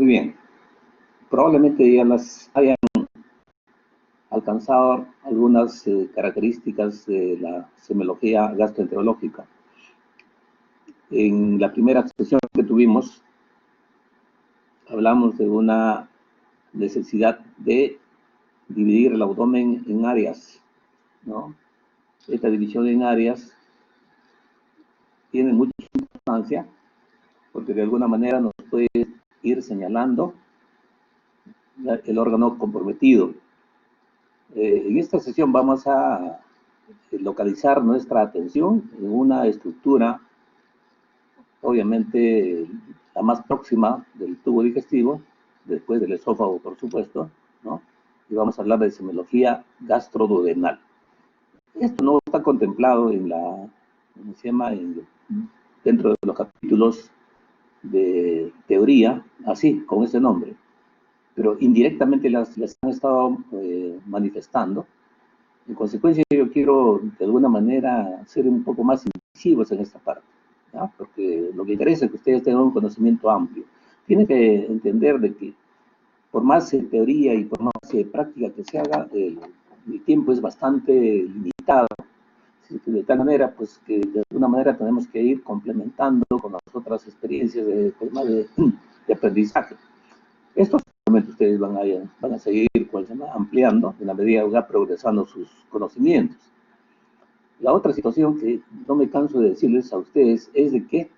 Muy bien. Probablemente ya las hayan alcanzado algunas características de la semiología gastroenterológica. En la primera sesión que tuvimos, hablamos de una necesidad de dividir el abdomen en áreas, ¿no? Esta división en áreas tiene mucha importancia porque de alguna manera nos puede ir señalando el órgano comprometido. En esta sesión vamos a localizar nuestra atención en una estructura, obviamente la más próxima del tubo digestivo, después del esófago, por supuesto, ¿no? Y vamos a hablar de semiología gastroduodenal. Esto no está contemplado en la, ¿cómo se llama? Dentro de los capítulos de teoría, así, con ese nombre, pero indirectamente las han estado manifestando. En consecuencia, yo quiero de alguna manera ser un poco más incisivos en esta parte, ¿no? Porque lo que interesa es que ustedes tengan un conocimiento amplio. Tienen que entender de que por más teoría y por más práctica que se haga, el tiempo es bastante limitado. De tal manera, pues que de alguna manera tenemos que ir complementando con las otras experiencias de aprendizaje. Estos solamente ustedes van a seguir ampliando en la medida que va progresando sus conocimientos. La otra situación que no me canso de decirles a ustedes es de que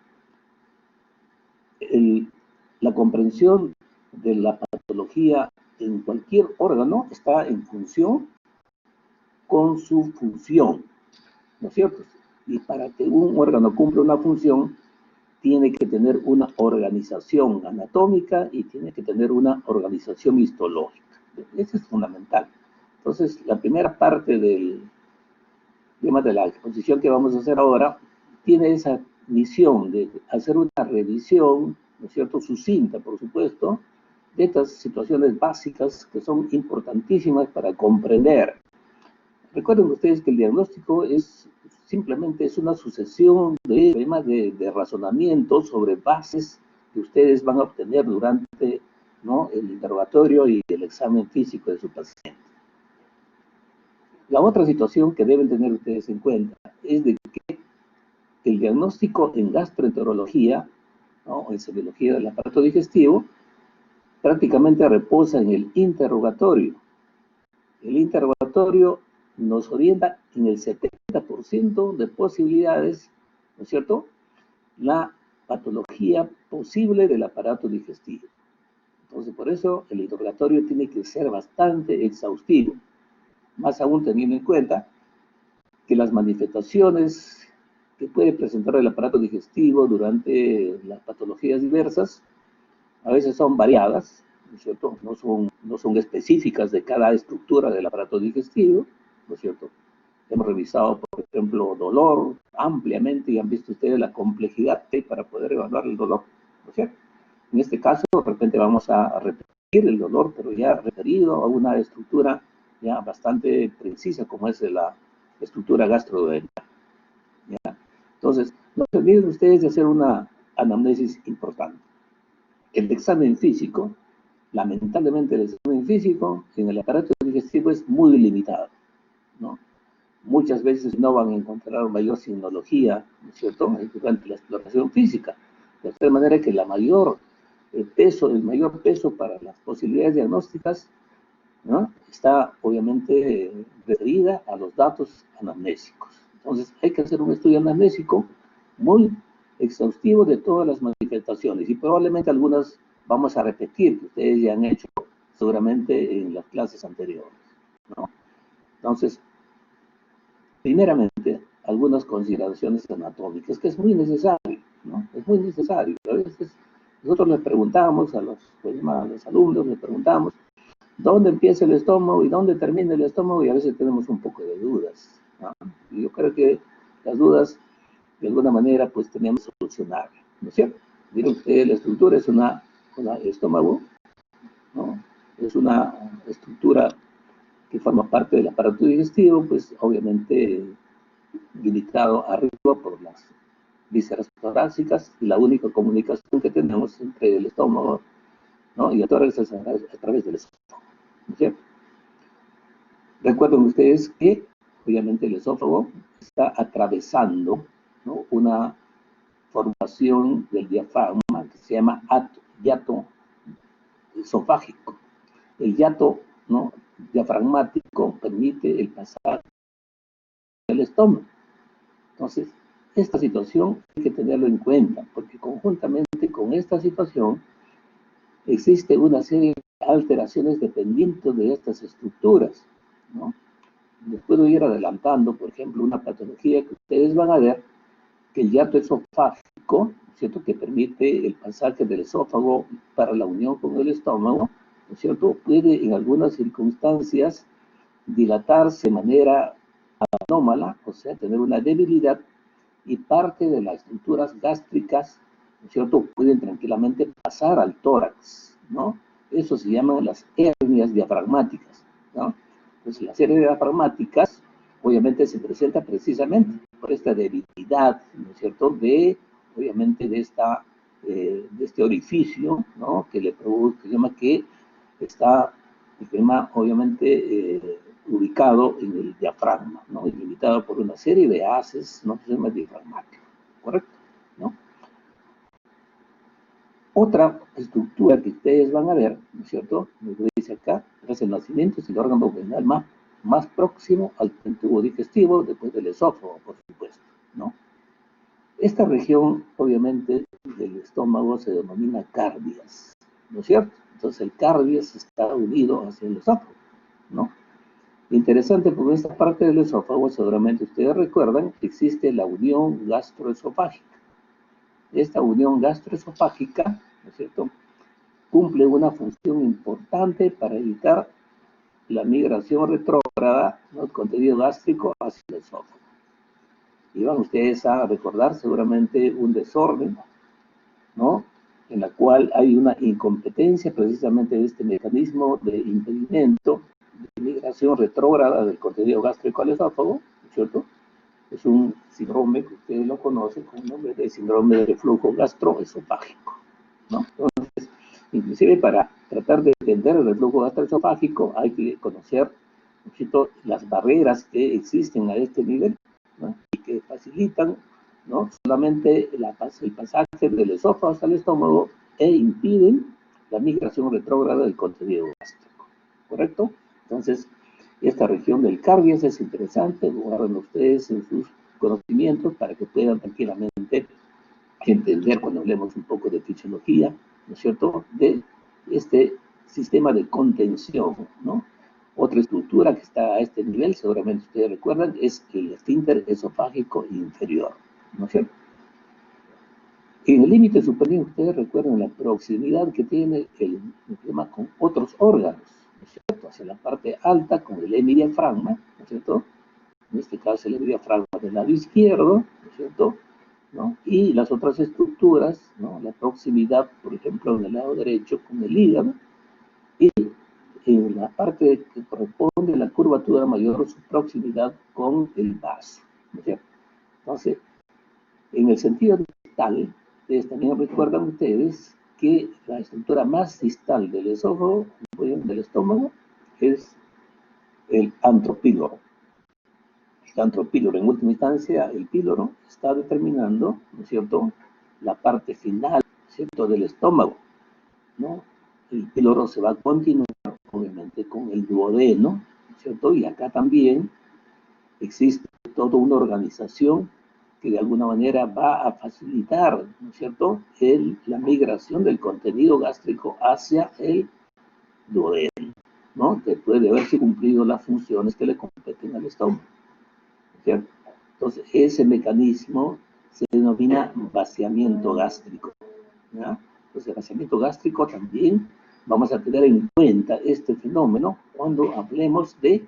la comprensión de la patología en cualquier órgano está en función con su función, ¿no es cierto? Y para que un órgano cumpla una función, tiene que tener una organización anatómica y tiene que tener una organización histológica. Eso es fundamental. Entonces, la primera parte del tema de la exposición que vamos a hacer ahora tiene esa misión de hacer una revisión, ¿no es cierto?, sucinta, por supuesto, de estas situaciones básicas que son importantísimas para comprender. Recuerden ustedes que el diagnóstico simplemente es una sucesión de temas de razonamiento sobre bases que ustedes van a obtener durante, ¿no?, el interrogatorio y el examen físico de su paciente. La otra situación que deben tener ustedes en cuenta es de que el diagnóstico en gastroenterología, ¿no?, en semiología del aparato digestivo, prácticamente reposa en el interrogatorio. El interrogatorio nos orienta en el 70% de posibilidades, ¿no es cierto?, la patología posible del aparato digestivo. Entonces, por eso el interrogatorio tiene que ser bastante exhaustivo, más aún teniendo en cuenta que las manifestaciones que puede presentar el aparato digestivo durante las patologías diversas a veces son variadas, ¿no es cierto? No son específicas de cada estructura del aparato digestivo, ¿no es cierto? Hemos revisado, por ejemplo, dolor ampliamente y han visto ustedes la complejidad que hay para poder evaluar el dolor, ¿no es cierto? En este caso, de repente vamos a repetir el dolor, pero ya referido a una estructura ya bastante precisa, como es la estructura gastroduodenal. ¿Ya? Entonces, no se olviden ustedes de hacer una anamnesis importante. El examen físico, lamentablemente el examen físico en el aparato digestivo es muy limitado, ¿no? Muchas veces no van a encontrar mayor signología, ¿no es cierto?, durante la exploración física, de tal manera que el mayor peso para las posibilidades diagnósticas, ¿no?, está obviamente referida a los datos anamnésicos. Entonces hay que hacer un estudio anamnésico muy exhaustivo de todas las manifestaciones y probablemente algunas vamos a repetir que ustedes ya han hecho seguramente en las clases anteriores, ¿no? Entonces, primeramente, algunas consideraciones anatómicas, que es muy necesario, ¿no? Es muy necesario. A veces nosotros les preguntamos a los alumnos, les preguntamos dónde empieza el estómago y dónde termina el estómago, y a veces tenemos un poco de dudas, ¿no? Y yo creo que las dudas, de alguna manera, pues tenemos que solucionar, ¿no es cierto? Miren ustedes, la estructura es un estómago, ¿no? Es una estructura que forma parte del aparato digestivo, pues obviamente limitado arriba por las vísceras torácicas, y la única comunicación que tenemos entre el estómago ¿no? Y a través del esófago, ¿no es cierto? Recuerden ustedes que, obviamente, el esófago está atravesando, ¿no?, una formación del diafragma que se llama hiato esofágico. El hiato, ¿no?, diafragmático permite el pasaje del estómago. Entonces, esta situación hay que tenerlo en cuenta, porque conjuntamente con esta situación existe una serie de alteraciones dependiendo de estas estructuras, ¿no? Les puedo ir adelantando, por ejemplo, una patología que ustedes van a ver, que el hiato esofágico, ¿no es cierto?, que permite el pasaje del esófago para la unión con el estómago, ¿no es cierto?, puede en algunas circunstancias dilatarse de manera anómala, o sea, tener una debilidad, y parte de las estructuras gástricas, ¿no es cierto?, pueden tranquilamente pasar al tórax, ¿no? Eso se llaman las hernias diafragmáticas, ¿no? Entonces, las hernias diafragmáticas, obviamente, se presenta precisamente por esta debilidad, ¿no es cierto?, obviamente, de este orificio, ¿no?, que le produce, que se llama que está, obviamente, ubicado en el diafragma, ¿no?, y limitado por una serie de haces, ¿no?, que se llama diafragmático, ¿correcto?, ¿no? Otra estructura que ustedes van a ver, ¿no es cierto?, lo que dice acá, es el nacimiento, es el órgano abdominal más próximo al tubo digestivo, después del esófago, por supuesto, ¿no? Esta región, obviamente, del estómago se denomina cardias, ¿no es cierto? Entonces el cardias está unido hacia el esófago, ¿no? Interesante, porque esta parte del esófago, seguramente ustedes recuerdan que existe la unión gastroesofágica. Esta unión gastroesofágica, ¿no es cierto?, cumple una función importante para evitar la migración retrógrada del contenido gástrico hacia el esófago. Y van ustedes a recordar seguramente un desorden, ¿no?, en la cual hay una incompetencia precisamente de este mecanismo de impedimento de migración retrógrada del contenido gástrico al esófago, ¿no es cierto? Es un síndrome que ustedes lo conocen con el nombre de síndrome de reflujo gastroesofágico, ¿no? Entonces, inclusive para tratar de entender el reflujo gastroesofágico hay que conocer un poquito las barreras que existen a este nivel, ¿no?, y que facilitan, ¿no?, solamente el pasaje del esófago hasta el estómago e impiden la migración retrógrada del contenido gástrico, ¿correcto? Entonces, esta región del cardias es interesante, guarden ustedes en sus conocimientos para que puedan tranquilamente entender cuando hablemos un poco de fisiología, ¿no es cierto?, de este sistema de contención, ¿no? Otra estructura que está a este nivel, seguramente ustedes recuerdan, es el esfínter esofágico inferior, ¿no es cierto? En el límite superior, ustedes recuerdan la proximidad que tiene el sistema con otros órganos, ¿no es cierto?, hacia la parte alta con el hemidiafragma, ¿no es cierto?, en este caso el hemidiafragma del lado izquierdo, ¿no es cierto?, ¿no?, y las otras estructuras, ¿no?, la proximidad, por ejemplo, en el lado derecho con el hígado, y en la parte que corresponde a la curvatura mayor, su proximidad con el vaso, ¿no es cierto? Entonces, en el sentido distal, también recuerdan ustedes que la estructura más distal del esófago, del estómago, es el antropíloro. El antropíloro, en última instancia, el píloro está determinando, ¿no es cierto?, la parte final, ¿no es cierto?, del estómago, ¿no? El píloro se va a continuar, obviamente, con el duodeno, ¿no es cierto? Y acá también existe toda una organización que de alguna manera va a facilitar, ¿no es cierto?, la migración del contenido gástrico hacia el duodeno, ¿no?, después de haberse cumplido las funciones que le competen al estómago, ¿cierto? Entonces, ese mecanismo se denomina vaciamiento gástrico, ¿ya? Entonces, el vaciamiento gástrico también vamos a tener en cuenta este fenómeno cuando hablemos de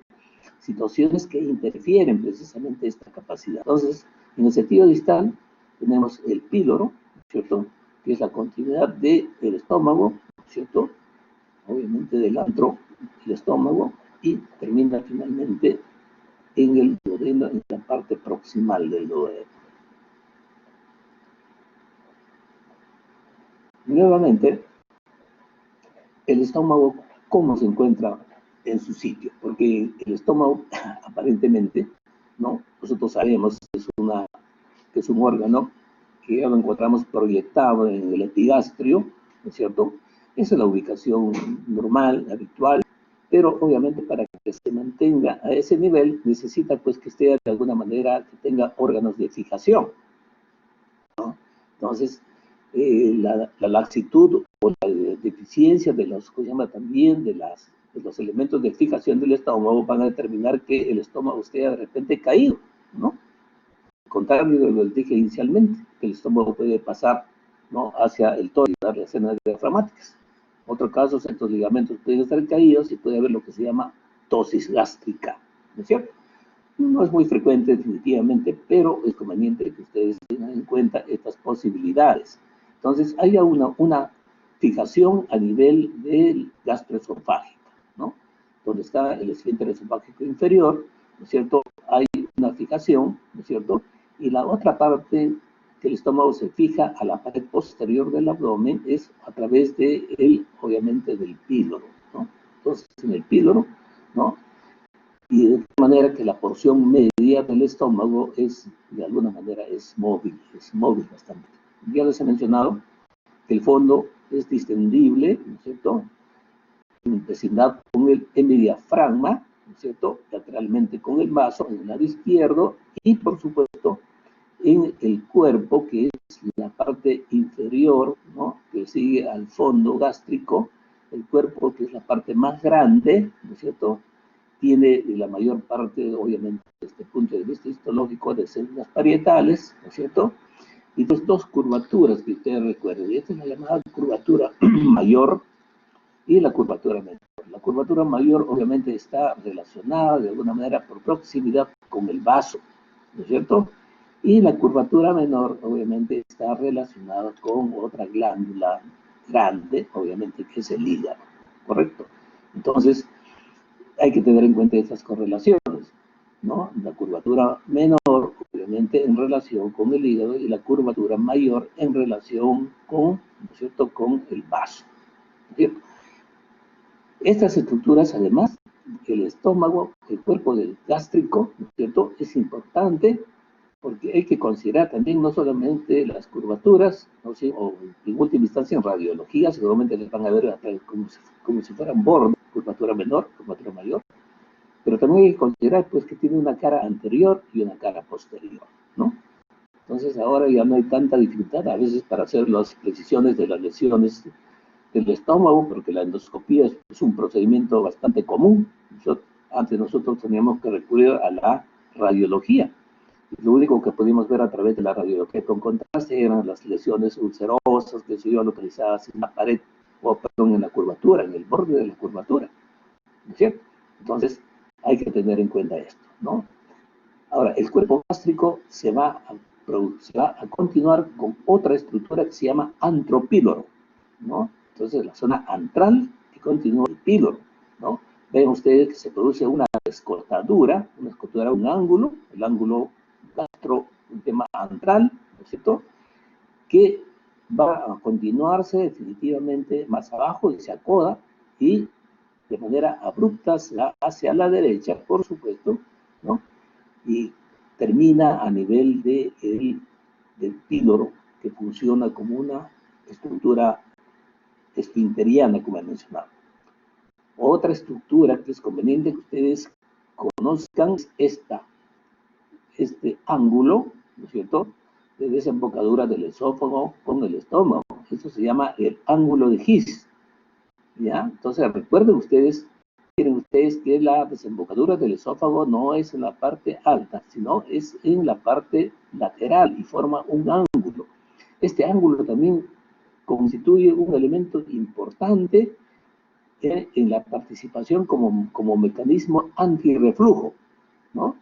situaciones que interfieren precisamente esta capacidad. Entonces, en el sentido distal tenemos el píloro, ¿cierto?, que es la continuidad del estómago, ¿cierto?, obviamente del antro, el estómago, y termina finalmente en el duodeno, en la parte proximal del duodeno. Nuevamente, el estómago, ¿cómo se encuentra en su sitio? Porque el estómago, aparentemente, ¿no? Nosotros sabemos que es un órgano que ya lo encontramos proyectado en el epigastrio, ¿no es cierto? Esa es la ubicación normal, habitual, pero obviamente para que se mantenga a ese nivel necesita pues que esté de alguna manera, que tenga órganos de fijación, ¿no? Entonces, la laxitud o la deficiencia de los, ¿cómo se llama? También de los elementos de fijación del estómago van a determinar que el estómago esté de repente caído, ¿no? Contrario de lo que dije inicialmente, que el estómago puede pasar, ¿no?, hacia el tórax, las escenas diafragmáticas. En otro caso, estos ligamentos pueden estar caídos y puede haber lo que se llama tosis gástrica, ¿no es cierto? No es muy frecuente definitivamente, pero es conveniente que ustedes tengan en cuenta estas posibilidades. Entonces, hay una fijación a nivel del gastroesofágico, ¿no? Donde está el esfínter esofágico inferior, ¿no es cierto? Hay una fijación, ¿no es cierto? Y la otra parte que el estómago se fija a la pared posterior del abdomen es a través obviamente, del píloro, ¿no? Entonces, en el píloro, ¿no? Y de tal manera que la porción media del estómago de alguna manera, es móvil bastante. Ya les he mencionado que el fondo es distendible, ¿no es cierto?, en vecindad con el hemidiafragma, ¿no es cierto?, lateralmente con el vaso en el lado izquierdo, y por supuesto en el cuerpo, que es la parte inferior, ¿no?, que sigue al fondo gástrico, el cuerpo, que es la parte más grande, ¿no es cierto?, tiene la mayor parte, obviamente, desde este punto de vista histológico, de células parietales, ¿no es cierto? Y pues dos curvaturas que ustedes recuerden. Y esta es la llamada curvatura mayor y la curvatura menor. La curvatura mayor, obviamente, está relacionada de alguna manera por proximidad con el vaso, ¿no es cierto? Y la curvatura menor, obviamente, está relacionada con otra glándula grande, obviamente, que es el hígado, ¿correcto? Entonces, hay que tener en cuenta estas correlaciones, ¿no? La curvatura menor, obviamente, en relación con el hígado, y la curvatura mayor en relación con, ¿no es cierto?, con el vaso, ¿no es cierto? Estas estructuras, además, el estómago, el cuerpo del gástrico, ¿no es cierto?, es importante porque hay que considerar también no solamente las curvaturas, ¿no? O en última instancia en radiología, seguramente les van a ver como si fueran bordes, curvatura menor, curvatura mayor, pero también hay que considerar pues que tiene una cara anterior y una cara posterior, ¿no? Entonces ahora ya no hay tanta dificultad a veces para hacer las precisiones de las lesiones del estómago, porque la endoscopía es un procedimiento bastante común. Antes nosotros teníamos que recurrir a la radiología. Lo único que pudimos ver a través de la radiología con contraste eran las lesiones ulcerosas que se iban localizadas en la pared, o perdón, en la curvatura, en el borde de la curvatura, ¿no es cierto? Entonces, hay que tener en cuenta esto, ¿no? Ahora, el cuerpo gástrico se va a continuar con otra estructura que se llama antropíloro, ¿no? Entonces, la zona antral que continúa el píloro, ¿no? Ven ustedes que se produce una escotadura, un ángulo, el ángulo gastro, un tema antral, ¿no es cierto?, que va a continuarse definitivamente más abajo y se acoda, y de manera abrupta hacia la derecha, por supuesto, ¿no?, y termina a nivel del píloro, que funciona como una estructura esfinteriana, como he mencionado. Otra estructura que es conveniente que ustedes conozcan es este ángulo, ¿no es cierto?, de desembocadura del esófago con el estómago. Eso se llama el ángulo de His, ¿ya? Entonces recuerden ustedes que la desembocadura del esófago no es en la parte alta, sino es en la parte lateral y forma un ángulo. Este ángulo también constituye un elemento importante en la participación como mecanismo antirreflujo, ¿no?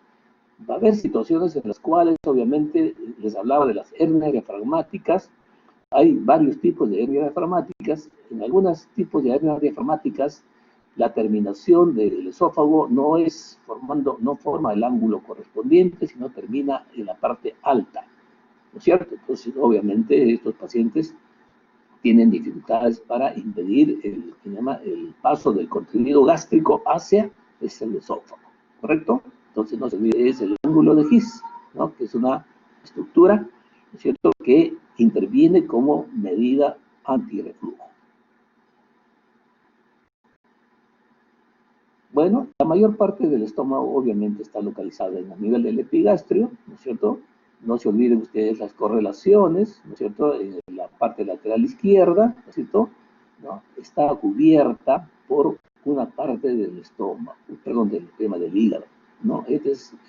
Va a haber situaciones en las cuales, obviamente, les hablaba de las hernias diafragmáticas. Hay varios tipos de hernias diafragmáticas. En algunos tipos de hernias diafragmáticas, la terminación del esófago no forma el ángulo correspondiente, sino termina en la parte alta, ¿no es cierto? Entonces, obviamente, estos pacientes tienen dificultades para impedir el paso del contenido gástrico hacia el esófago, ¿correcto? Entonces no se olvide, es el ángulo de His, ¿no? Que es una estructura, ¿no es cierto?, que interviene como medida antirreflujo. Bueno, la mayor parte del estómago obviamente está localizada en el nivel del epigastrio, ¿no es cierto? No se olviden ustedes las correlaciones, ¿no es cierto? En la parte lateral izquierda, ¿no es cierto?, ¿no?, está cubierta por una parte del estómago, perdón, del tema del hígado, ¿no?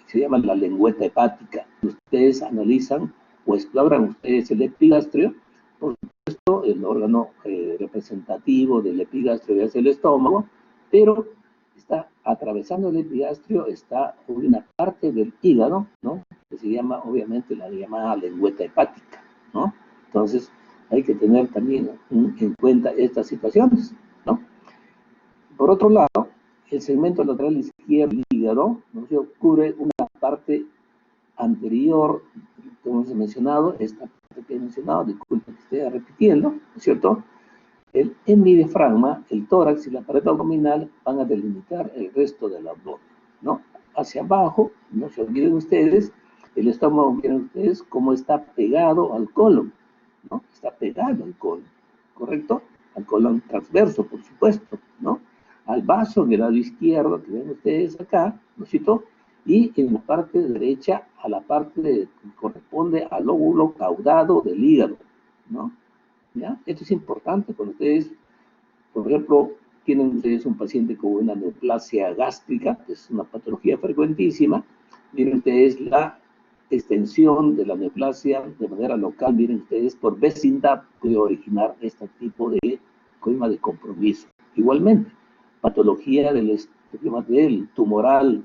Se llama la lengüeta hepática. Ustedes analizan o exploran ustedes el epigastrio, por supuesto, el órgano representativo del epigastrio es el estómago, pero está atravesando el epigastrio, está una parte del hígado, ¿no?, que se llama, obviamente, la llamada lengüeta hepática, ¿no? Entonces, hay que tener también en cuenta estas situaciones, ¿no? Por otro lado, el segmento lateral izquierdo del hígado, ¿no?, cubre una parte anterior, como hemos mencionado, esta parte que he mencionado, disculpe que esté repitiendo, ¿no es cierto? El hemidiafragma, el tórax y la pared abdominal van a delimitar el resto del abdomen, ¿no? Hacia abajo, no se olviden ustedes, el estómago, miren ustedes cómo está pegado al colon, ¿no? Está pegado al colon, ¿correcto? Al colon transverso, por supuesto, ¿no? Al vaso del lado izquierdo, que ven ustedes acá, ¿no es cierto?, y en la parte derecha a la parte que corresponde al lóbulo caudado del hígado, ¿no? ¿Ya? Esto es importante cuando ustedes, por ejemplo, tienen ustedes un paciente con una neoplasia gástrica, que es una patología frecuentísima. Miren ustedes la extensión de la neoplasia de manera local, miren ustedes, por vecindad puede originar este tipo de coima de compromiso. Igualmente, patología del tumoral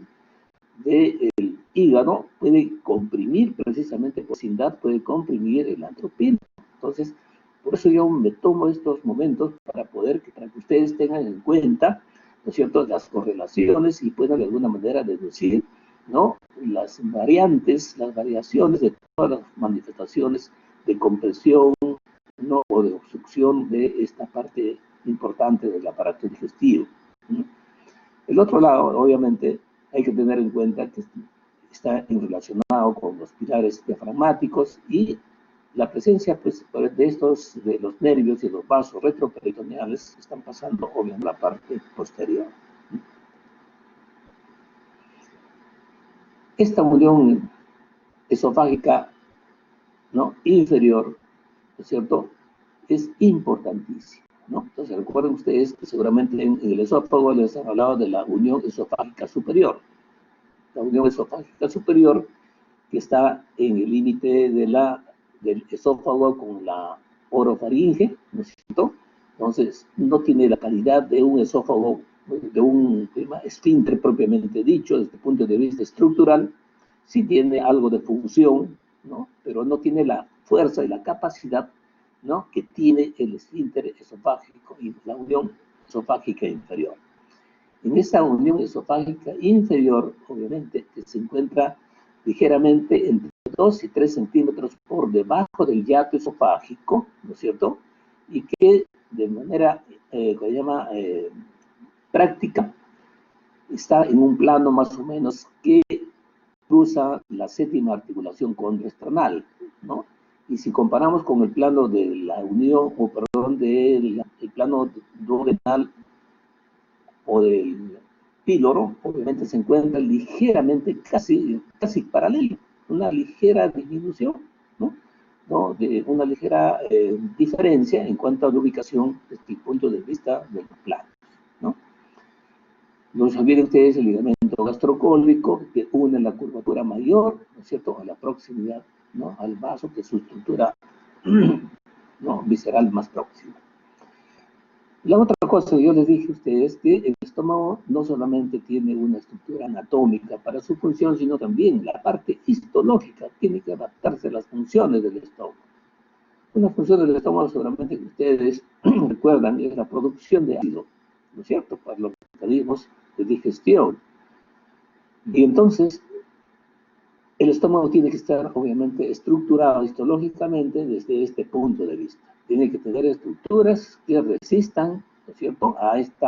del hígado puede comprimir, precisamente por vecindad, puede comprimir el atropino. Entonces, por eso yo me tomo estos momentos para que ustedes tengan en cuenta, ¿no es cierto?, las correlaciones y puedan de alguna manera deducir, ¿no?, las variantes, las variaciones de todas las manifestaciones de compresión, ¿no?, o de obstrucción de esta parte importante del aparato digestivo, ¿no? El otro lado, obviamente, hay que tener en cuenta que está relacionado con los pilares diafragmáticos y la presencia, pues, de los nervios y los vasos retroperitoneales están pasando, obviamente, la parte posterior. Esta unión esofágica, ¿no?, inferior, ¿no es cierto?, es importantísima, ¿no? Entonces, recuerden ustedes que seguramente en el esófago les han hablado de la unión esofágica superior. La unión esofágica superior, que está en el límite del esófago con la orofaringe, ¿no es cierto? Entonces, no tiene la calidad de un esófago, de un esfínter propiamente dicho, desde el punto de vista estructural. Sí tiene algo de función, ¿no?, pero no tiene la fuerza y la capacidad, ¿no?, que tiene el esfínter esofágico y la unión esofágica inferior. En esta unión esofágica inferior, obviamente, que se encuentra ligeramente entre 2 y 3 centímetros por debajo del hiato esofágico, ¿no es cierto?, y que de manera, práctica, está en un plano más o menos que cruza la séptima articulación condroesternal, ¿no? Y si comparamos con el plano de la unión, o perdón, del plano duodenal o del píloro, obviamente se encuentra ligeramente, casi paralelo, una ligera disminución, ¿no? De una ligera diferencia en cuanto a la ubicación desde el punto de vista del plano, ¿no? No se olviden ustedes el ligamento gastrocólico que une la curvatura mayor, ¿no es cierto?, a la proximidad, ¿no?, al vaso, que es su estructura, ¿no?, visceral más próxima. La otra cosa que yo les dije a ustedes, que el estómago no solamente tiene una estructura anatómica para su función, sino también la parte histológica tiene que adaptarse a las funciones del estómago. Una función del estómago seguramente que ustedes recuerdan es la producción de ácido, ¿no es cierto?, para los mecanismos de digestión. Y entonces, el estómago tiene que estar, obviamente, estructurado histológicamente desde este punto de vista. tiene que tener estructuras que resistan, ¿no es cierto?, a este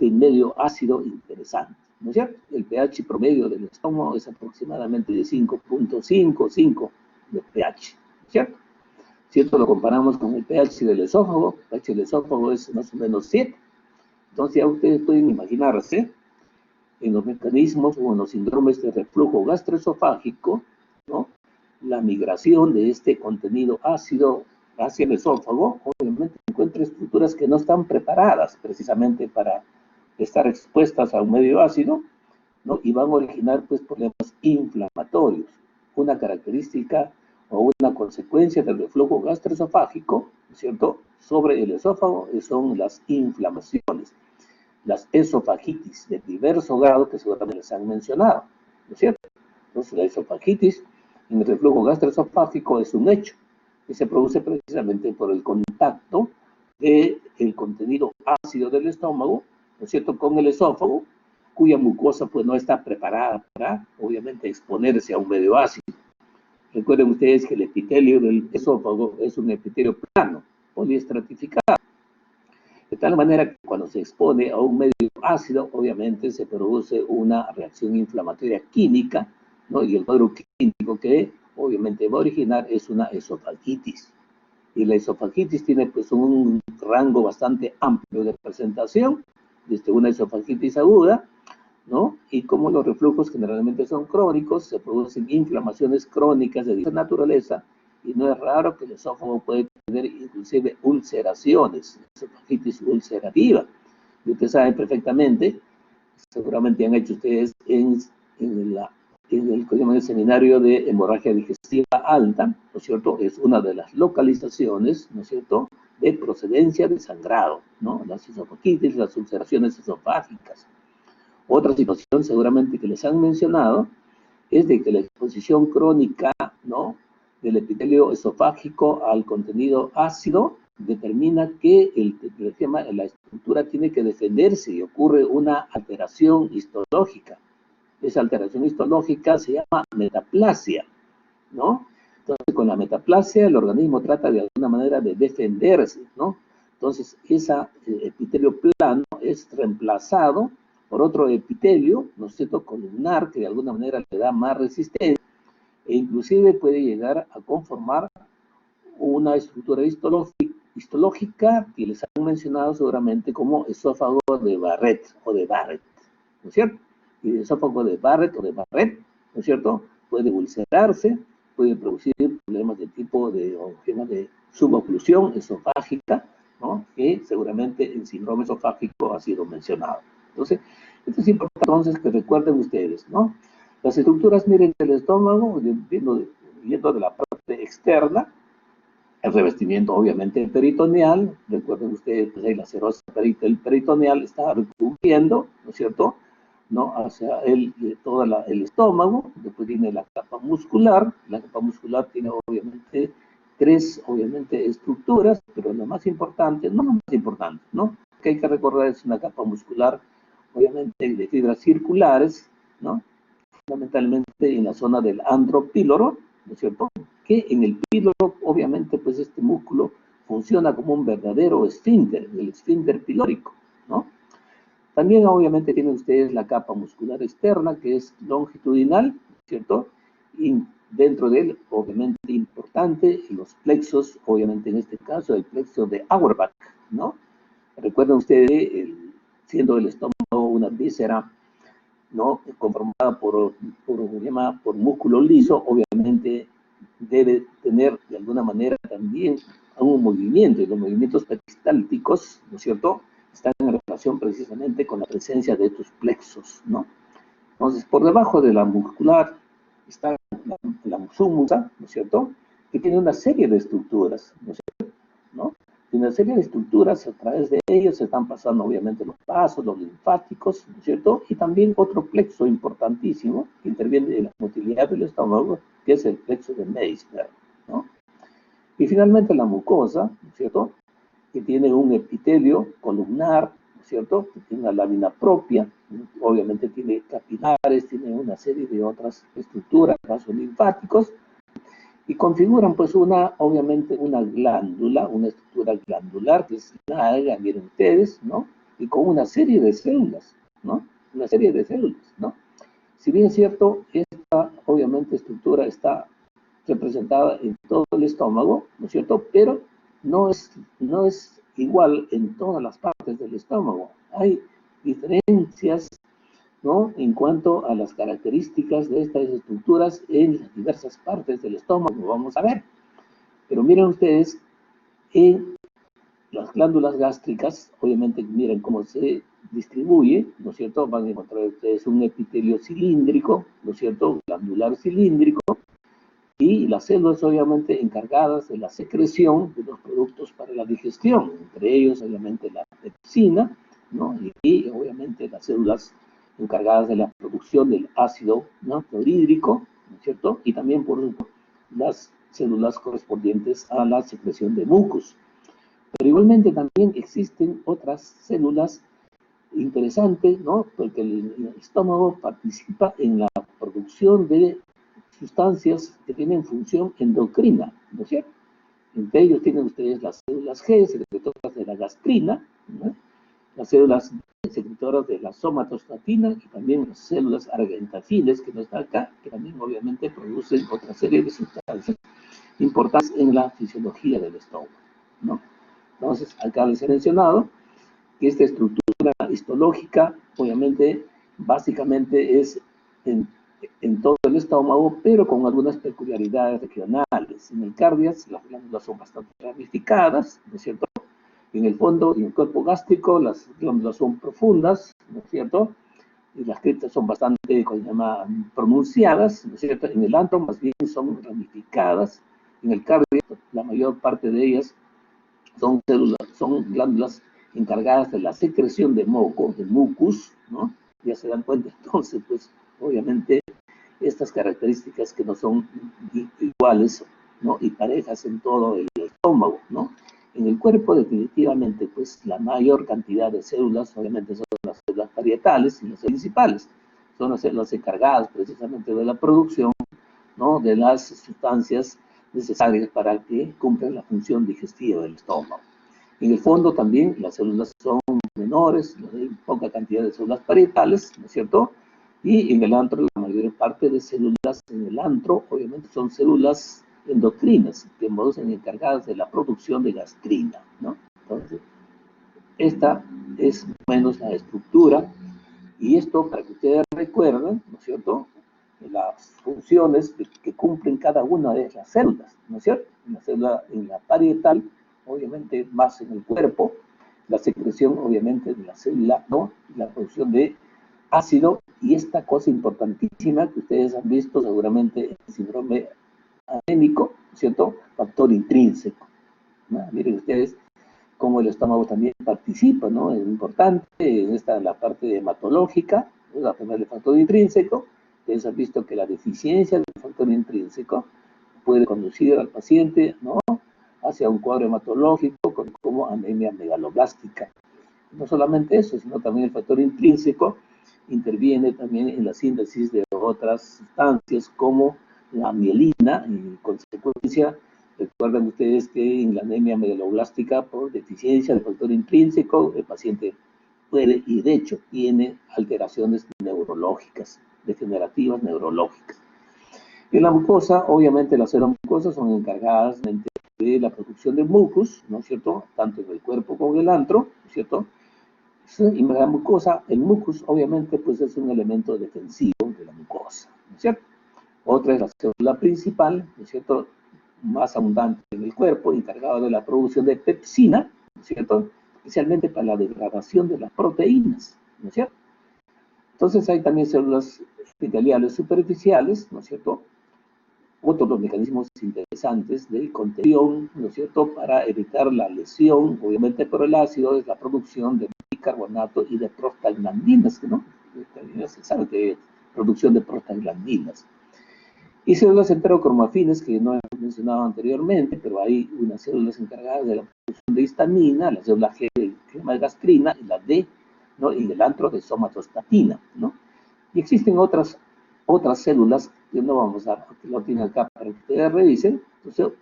medio ácido interesante, ¿no es cierto? El pH promedio del estómago es aproximadamente de 5.5 de pH, ¿no es cierto? Si esto lo comparamos con el pH del esófago, el pH del esófago es más o menos 7. Entonces ya ustedes pueden imaginarse en los mecanismos o en los síndromes de reflujo gastroesofágico, ¿no?, la migración de este contenido ácido hacia el esófago, obviamente encuentra estructuras que no están preparadas precisamente para estar expuestas a un medio ácido, ¿no?, y van a originar pues problemas inflamatorios. Una característica o una consecuencia del reflujo gastroesofágico, ¿cierto?, sobre el esófago son las inflamaciones, las esofagitis de diverso grado que seguramente les han mencionado, ¿no es cierto? Entonces la esofagitis en el reflujo gastroesofágico es un hecho que se produce precisamente por el contacto del contenido ácido del estómago, ¿no es cierto?, con el esófago, cuya mucosa pues no está preparada para, obviamente, exponerse a un medio ácido. Recuerden ustedes que el epitelio del esófago es un epitelio plano, poliestratificado, de tal manera que cuando se expone a un medio ácido, obviamente se produce una reacción inflamatoria química, ¿no?, y el cuadro clínico que obviamente va a originar es una esofagitis. Y la esofagitis tiene pues un rango bastante amplio de presentación, desde una esofagitis aguda, ¿no?, y como los reflujos generalmente son crónicos, se producen inflamaciones crónicas de diversa naturaleza, y no es raro que el esófago puede tener inclusive ulceraciones, esofagitis ulcerativa. Y ustedes saben perfectamente, seguramente han hecho ustedes en el seminario de hemorragia digestiva alta, ¿no es cierto?, es una de las localizaciones, ¿no es cierto?, de procedencia de sangrado, ¿no?, las esofagitis, las ulceraciones esofágicas. Otra situación seguramente que les han mencionado es de que la exposición crónica, ¿no?, del epitelio esofágico al contenido ácido determina que la estructura tiene que defenderse y ocurre una alteración histológica. Esa alteración histológica se llama metaplasia, ¿no? Entonces, con la metaplasia el organismo trata de alguna manera de defenderse, ¿no? Entonces, ese epitelio plano es reemplazado por otro epitelio, ¿no es cierto?, columnar, que de alguna manera le da más resistencia, e inclusive puede llegar a conformar una estructura histológica que les han mencionado seguramente como esófago de Barrett o de Barrett, ¿no es cierto? Y el esófago de Barrett o de Barrett, ¿no es cierto?, puede ulcerarse, puede producir problemas de tipo de suboclusión esofágica, ¿no?, que seguramente el síndrome esofágico ha sido mencionado. Entonces, esto es importante entonces que recuerden ustedes, ¿no? Las estructuras, miren, del estómago, viendo de la parte externa, el revestimiento obviamente peritoneal, recuerden ustedes, pues ahí la serosa peritoneal está recubriendo, ¿no es cierto?, ¿no?, hacia todo el estómago. Después viene la capa muscular tiene obviamente tres, estructuras, pero la más importante, no la más importante, ¿no?, que hay que recordar es una capa muscular, obviamente de fibras circulares, ¿no?, fundamentalmente en la zona del andropíloro, ¿no es cierto?, que en el píloro, obviamente, pues este músculo funciona como un verdadero esfínter, el esfínter pilórico, ¿no? También, obviamente, tienen ustedes la capa muscular externa, que es longitudinal, ¿cierto?, y dentro de él, obviamente, importante, los plexos, obviamente, en este caso, el plexo de Auerbach, ¿no? Recuerden ustedes, siendo el estómago una víscera, ¿no?, conformada por músculo liso, obviamente debe tener de alguna manera también un movimiento, y los movimientos peristálticos, ¿no es cierto?, están en relación precisamente con la presencia de estos plexos, ¿no? Entonces, por debajo de la muscular está la musumusa, ¿no es cierto?, que tiene una serie de estructuras, ¿no es cierto?, ¿no? Tiene una serie de estructuras, a través de ellos se están pasando obviamente los vasos, los linfáticos, ¿no es cierto?, y también otro plexo importantísimo que interviene en la motilidad del estómago, que es el plexo de Meissner, ¿no? Y finalmente la mucosa, ¿no es cierto?, que tiene un epitelio columnar, ¿no es cierto?, que tiene una lámina propia, obviamente tiene capilares, tiene una serie de otras estructuras, vasos linfáticos, y configuran pues obviamente una glándula, una estructura glandular que es larga, miren ustedes, ¿no? Y con una serie de células, ¿no? Una serie de células, ¿no? Si bien es cierto, esta obviamente estructura está representada en todo el estómago, ¿no es cierto? Pero no es igual en todas las partes del estómago. Hay diferencias, ¿no? En cuanto a las características de estas estructuras en las diversas partes del estómago, lo vamos a ver. Pero miren ustedes, en las glándulas gástricas, obviamente miren cómo se distribuye, ¿no es cierto? Van a encontrar ustedes un epitelio cilíndrico, ¿no es cierto? Glandular cilíndrico, y las células obviamente encargadas de la secreción de los productos para la digestión, entre ellos obviamente la pepsina, ¿no? Y obviamente las células encargadas de la producción del ácido, ¿no? Clorhídrico, ¿no es cierto? Y también por las células correspondientes a la secreción de mucus. Pero igualmente también existen otras células interesantes, ¿no? Porque el estómago participa en la producción de sustancias que tienen función endocrina, ¿no es cierto? Entre ellos tienen ustedes las células G, secretoras de la gastrina, ¿no? Las células B, secretoras de la somatostatina, y también las células argentafiles, que no están acá, que también obviamente producen otra serie de sustancias importantes en la fisiología del estómago, ¿no? Entonces, acá les he mencionado que esta estructura histológica, obviamente, básicamente es en todo el estómago, pero con algunas peculiaridades regionales. En el cardias, las glándulas son bastante ramificadas, ¿no es cierto? En el fondo, en el cuerpo gástrico, las glándulas son profundas, ¿no es cierto? Y las criptas son bastante, ¿cómo se llama?, pronunciadas, ¿no es cierto? En el antro, más bien, son ramificadas. En el cardio, la mayor parte de ellas son células, son glándulas encargadas de la secreción de moco, de mucus, ¿no? Ya se dan cuenta entonces, pues, obviamente, estas características que no son iguales, ¿no? Y parejas en todo el estómago, ¿no? En el cuerpo, definitivamente, pues, la mayor cantidad de células, obviamente, son las células parietales y las principales. Son las células encargadas, precisamente, de la producción, ¿no? De las sustancias necesarias para que cumplan la función digestiva del estómago. En el fondo también las células son menores, hay poca cantidad de células parietales, ¿no es cierto? Y en el antro la mayor parte de células en el antro obviamente son células endocrinas, que son encargadas de la producción de gastrina, ¿no? Entonces, esta es más o menos la estructura, y esto para que ustedes recuerden, ¿no es cierto?, las funciones que cumplen cada una de las células, ¿no es cierto? En la parietal, obviamente más en el cuerpo, la secreción obviamente de la célula, ¿no? La producción de ácido, y esta cosa importantísima que ustedes han visto seguramente en el síndrome anémico, ¿cierto? Factor intrínseco, ¿no? Miren ustedes cómo el estómago también participa, ¿no? Es importante en la parte hematológica, ¿no? La primera del factor intrínseco. Ustedes han visto que la deficiencia del factor intrínseco puede conducir al paciente, ¿no?, hacia un cuadro hematológico como anemia megaloblástica. No solamente eso, sino también el factor intrínseco interviene también en la síntesis de otras sustancias como la mielina, y en consecuencia, recuerden ustedes que en la anemia megaloblástica por deficiencia del factor intrínseco, el paciente puede, y de hecho tiene, alteraciones neurológicas, degenerativas neurológicas. En la mucosa, obviamente las células mucosas son encargadas de la producción de mucus, ¿no es cierto?, tanto en el cuerpo como en el antro, ¿no es cierto? Y la mucosa, el mucus, obviamente, pues es un elemento defensivo de la mucosa, ¿no es cierto? Otra es la célula principal, ¿no es cierto?, más abundante en el cuerpo, encargada de la producción de pepsina, ¿no es cierto?, especialmente para la degradación de las proteínas, ¿no es cierto? Entonces hay también células epiteliales superficiales, ¿no es cierto?, otros mecanismos interesantes de contención, ¿no es cierto?, para evitar la lesión, obviamente por el ácido, es la producción de bicarbonato y de prostaglandinas, ¿no? Se sabe que hay producción de prostaglandinas. Y células enterocromafines, que no he mencionado anteriormente, pero hay unas células encargadas de la producción de histamina, la célula G de gastrina, y la D, ¿no?, y el antro de somatostatina, ¿no? Y existen otras otras células que no vamos a, que lo tiene acá para que ustedes revisen. Entonces,